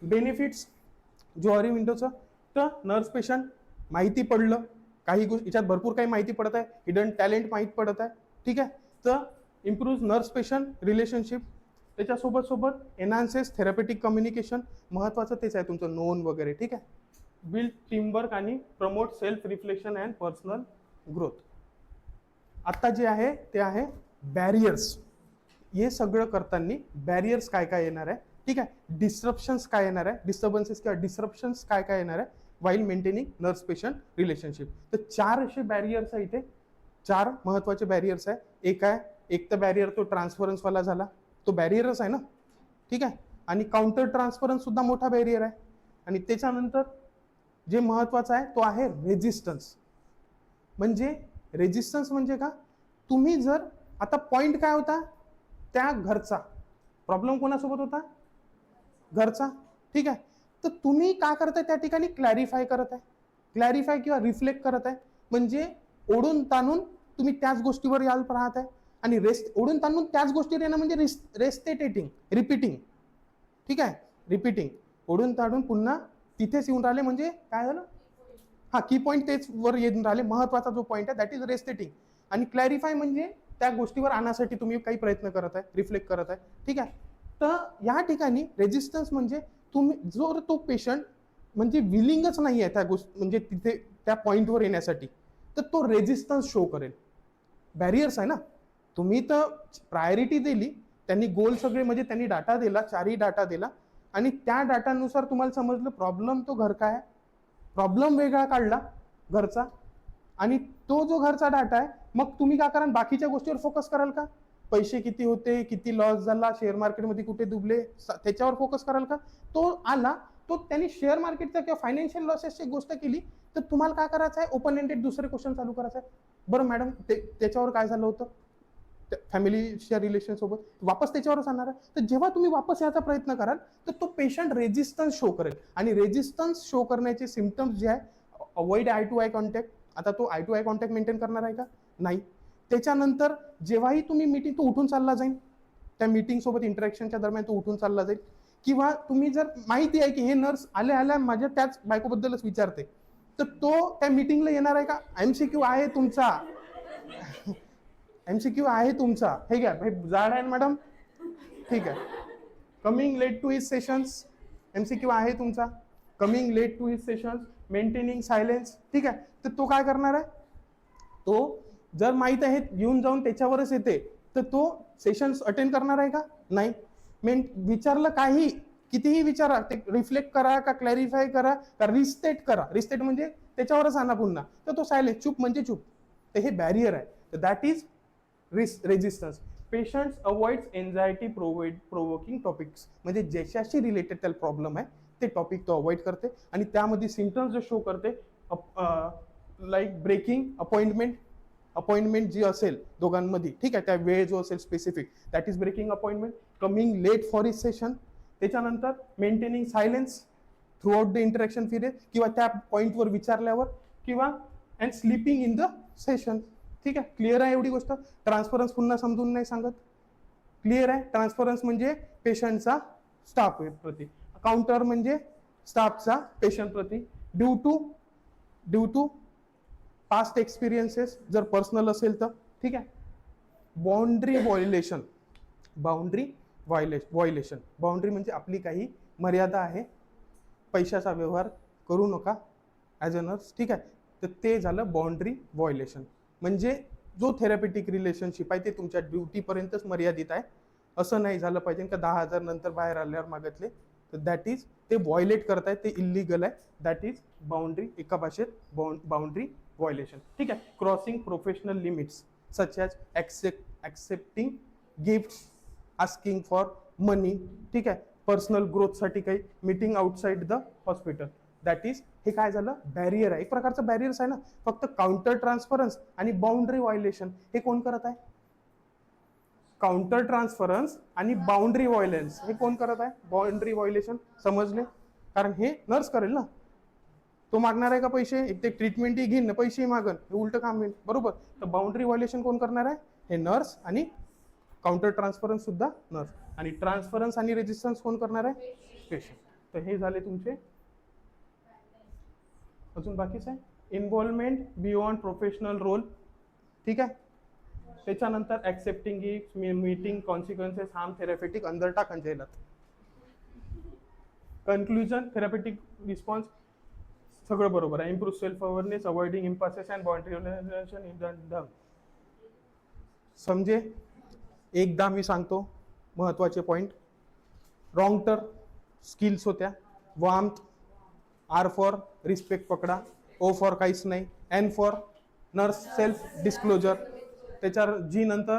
बेनिफिट्स जोहारी विंडोचं, तर नर्स पेशंट माहिती पडलं, काही गोष्टी याच्यात भरपूर काही माहिती पडत आहे, हिडन टॅलेंट माहिती पडत आहे. ठीक आहे. तर इम्प्रूव्ह नर्स पेशंट रिलेशनशिप, त्याच्यासोबत सोबत एनहान्सेस थेरपेटिक कम्युनिकेशन, महत्वाचं तेच आहे तुमचं नोन वगैरे. ठीक आहे. बिल्ड टीमवर्क आणि promote self reflection and personal growth. आता जे आहे ते आहे बॅरियर्स. हे सगळं करताना बॅरियर्स काय काय येणार आहे, ठीक आहे, डिस्ट्रप्शन्स काय येणार आहे, डिस्टर्बन्सेस किंवा डिस्ट्रप्शन्स काय काय येणार आहे while maintaining nurse patient relationship. तर 4 असे बॅरियर्स आहे इथे, 4 महत्वाचे बॅरियर्स आहे. एक तर बॅरियर तो ट्रान्सफरन्सवाला झाला, तो बॅरियरच आहे ना. ठीक आहे. आणि काउंटर ट्रान्सफरन्स सुद्धा मोठा बॅरियर आहे. आणि त्याच्यानंतर जे महत्वाचं आहे तो आहे रेजिस्टन्स. म्हणजे रेजिस्टन्स म्हणजे का, तुम्ही जर आता पॉइंट काय होता, त्या घरचा प्रॉब्लेम कोणासोबत होता, घरचा. ठीक आहे. तर तुम्ही काय करताय त्या ठिकाणी, क्लॅरिफाय करत आहे, क्लॅरिफाय किंवा रिफ्लेक्ट करत आहे. म्हणजे ओढून ताणून तुम्ही त्याच गोष्टीवर याल पाहत आहे. आणि ओढून ताणून त्याच गोष्टीवर येणं म्हणजे रेस्टेटेटिंग, रिपीटिंग. ठीक आहे. रिपीटिंग, ओढून ताणून पुन्हा तिथेच येऊन राहिले, म्हणजे काय झालं, हा की पॉईंट तेच वर येऊन राहिले. महत्वाचा जो पॉईंट आहे दॅट इज रेस्टेटिंग. आणि क्लॅरिफाय म्हणजे त्या गोष्टीवर आणण्यासाठी तुम्ही काही प्रयत्न करत आहे, रिफ्लेक्ट करत आहे. ठीक आहे. तर या ठिकाणी रेजिस्टन्स म्हणजे तुम्ही जर तो पेशंट म्हणजे विलिंगच नाही आहे त्या गोष्टी, म्हणजे तिथे त्या पॉईंटवर येण्यासाठी, तर तो रेजिस्टन्स शो करेल. बॅरियर्स आहे ना, तुम्ही तर प्रायोरिटी दिली, त्यांनी गोल सगळे म्हणजे त्यांनी डाटा दिला, 4ही डाटा दिला, आणि त्या डाटानुसार तुम्हाला समजलं प्रॉब्लेम तो घर काय आहे, प्रॉब्लेम वेगळा काढला घरचा, आणि तो जो घरचा डाटा आहे, मग तुम्ही काय कराल, बाकीच्या गोष्टीवर फोकस कराल का, पैसे किती होते, किती लॉस झाला, शेअर मार्केटमध्ये कुठे डुबले, त्याच्यावर फोकस कराल का. तो आला, तो त्यांनी शेअर मार्केटचा किंवा फायनान्शियल लॉसेसची गोष्ट केली, तर तुम्हाला काय करायचं आहे, ओपन एंडेड दुसरे क्वेश्चन चालू करायचं आहे. बरं मॅडम, त्याच्यावर काय झालं होतं, फॅमिलीच्या रिलेशन सोबत, वापस त्याच्यावरच आणणार आहे. तर जेव्हा तुम्ही वापस याचा प्रयत्न कराल, तर तो पेशंट रेजिस्टन्स शो करेल. आणि रेजिस्टन्स शो करण्याचे सिम्पटम्स जे आहे, avoid eye to eye contact. आता तो eye to eye contact maintain करणार आहे का, नाही. त्याच्यानंतर जेव्हाही तुम्ही मीटिंग, तो उठून चालला जाईल, त्या मीटिंग सोबत इंटरॅक्शनच्या दरम्यान तो उठून चालला जाईल. किंवा तुम्ही जर माहिती आहे की हे नर्स आल्या माझ्या त्याच बायकोबद्दलच विचारते, तर तो त्या मीटिंगला येणार आहे का. एमसीक्यू आहे तुमचा, एमसीक्यू आहे तुमचा, हे घ्या, हे जाड आहे मॅडम. ठीक आहे. Coming late to his sessions, MCQ आहे तुमचा. Coming late to his sessions, maintaining silence. ठीक आहे. तर तो काय करणार आहे, तो जर माहित आहे येऊन जाऊन त्याच्यावरच येते, तर तो सेशन्स अटेंड करणार आहे का, नाही. विचारलं काही, कितीही विचारा, ते रिफ्लेक्ट करा का, क्लॅरिफाय करा का, रिस्टेट करा, रिस्टेट म्हणजे त्याच्यावरच आणा पुन्हा, तर तो सायलेन्स, चूप म्हणजे चूप. तर हे बॅरियर आहे. तर that is resistance. Patients avoids anxiety provoking topics, म्हणजे ज्याच्याशी रिलेटेड त्याला प्रॉब्लेम आहे ते टॉपिक तो अवॉइड करते. आणि त्यामध्ये सिम्पटम्स जे शो करते, लाईक ब्रेकिंग अपॉइंटमेंट जी असेल दोघांमध्ये, ठीक आहे, त्या वेळ जो असेल specific, that is breaking appointment. Coming late for is session. त्याच्यानंतर maintaining silence throughout the interaction period, किंवा त्या पॉईंटवर विचारल्यावर, किंवा and sleeping in the session. ठीक आहे. क्लिअर आहे एवढी गोष्ट. ट्रान्सफरन्स पुन्हा समजून नाही सांगत, क्लिअर आहे. ट्रान्सफरन्स म्हणजे पेशंटचा स्टाफ प्रती, काउंटर म्हणजे स्टाफचा पेशंट प्रती. ड्यू टू पास्ट एक्सपिरियन्सेस, जर पर्सनल असेल तर. ठीक आहे. बाउंड्री व्हायोलेशन, बाउंड्री म्हणजे आपली काही मर्यादा आहे, पैशाचा व्यवहार करू नका ॲज अ नर्स. ठीक आहे. तर ते झालं बाउंड्री व्हायोलेशन. म्हणजे जो थेरपेटिक रिलेशनशिप आहे ते तुमच्या ड्युटीपर्यंतच मर्यादित आहे, असं नाही झालं पाहिजे का 10,000 नंतर बाहेर आल्यावर मागितले, तर दॅट इज ते व्हायलेट करतायत, ते इलिगल आहे. दॅट इज बाउंड्री, एका भाषेत बाउंड्री व्हायलेशन. ठीक आहे. Crossing professional limits such as accepting gifts, asking for money. ठीक आहे. पर्सनल ग्रोथसाठी काही meeting outside the hospital. That is, हे काय झालं, बॅरियर आहे, एक प्रकारचं बॅरियर्स आहे ना. फक्त काउंटर ट्रान्सफरन्स आणि बाउंड्री व्हायलेशन हे कोण करत आहे? काउंटर ट्रान्सफरन्स आणि बाउंड्री व्हायलेन्स हे कोण करत आहे? Boundary violation. समजले? कारण हे नर्स करेल ना. तो मागणार आहे का पैसे? एक ते ट्रीटमेंटही घेईन ना, पैसेही मागन, हे उलट काम होईल. बरोबर. तर बाउंड्री व्हायलेशन कोण करणार आहे? हे नर्स. आणि काउंटर ट्रान्सफरन्स सुद्धा नर्स. आणि ट्रान्सफरन्स आणि रेजिस्टन्स कोण करणार आहे? पेशंट. तर हे झाले तुमचे. अजून बाकीच आहे इन्व्हॉल्वमेंट बियॉन्ड प्रोफेशनल रोल. ठीक आहे. त्याच्यानंतर accepting gift, meeting consequences, harm, therapeutic, अंदर टाकन जेलात. कन्क्लुजन, थेरॅपेटिक रिस्पॉन्स सगळं बरोबर आहे. Improve self awareness, avoiding impasses and boundary relation in the. समजे? एकदा मी सांगतो महत्वाचे पॉइंट. रॉंग टर्म स्किल्स होत्या. वार्मथ, आर फॉर रिस्पेक्ट पकडा, ओ फॉर काहीच नाही, N for nurse self disclosure, त्याच्यावर जी नंतर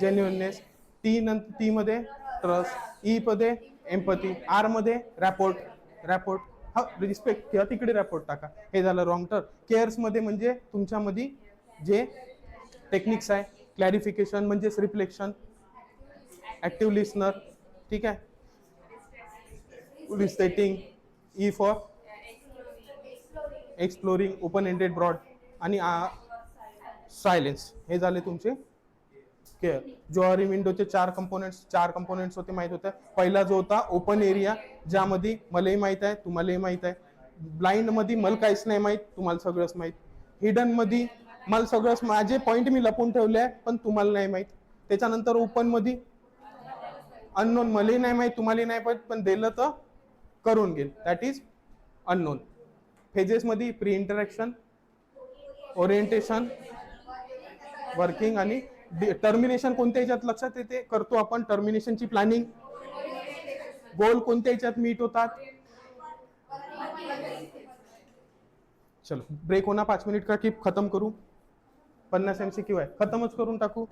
जेन्युइननेस, टी मध्ये ट्रस्ट, ई मध्ये एम्पथी, आर मध्ये रॅपोर्ट हा रिस्पेक्ट किंवा तिकडे रॅपोर्ट टाका. हे झालं रॉंग टर्म. केअर्स मध्ये म्हणजे तुमच्यामध्ये जे टेक्निक्स आहे, क्लॅरिफिकेशन म्हणजेच रिफ्लेक्शन, ऍक्टिव्ह लिस्नर. ठीक आहे. Restating, E for exploring, open ended, broad, आणि सायलेन्स. हे झाले तुमचे केअर. जोहारी विंडोचे चार कंपोनेंट्स होते, माहित होत्या. पहिला जो होता ओपन एरिया, ज्यामध्ये मलाही माहित आहे, तुम्हालाही माहित आहे. ब्लाइंड मध्ये मला काहीच नाही माहित, तुम्हाला सगळंच माहित. हिडन मध्ये मला सगळंच, माझे पॉईंट मी लपून ठेवले आहे पण तुम्हाला नाही माहित. त्याच्यानंतर ओपन मध्ये अननोन, मलाही नाही माहित, तुम्हालाही नाही माहित, पण दिलं तर करून घेईल. That is unknown. फेजेस मध्ये प्री इंटरॅक्शन, ओरिएंटेशन, वर्किंग, आणि टर्मिनेशन कोणत्या याच्यात लक्षात येते करतो आपण? टर्मिनेशनची प्लॅनिंग. गोल कोणत्या याच्यात मीट होतात? चलो ब्रेक होना 5 मिनिट का, की खत्म करू? 50 MCQ आहे, खतमच करून टाकू.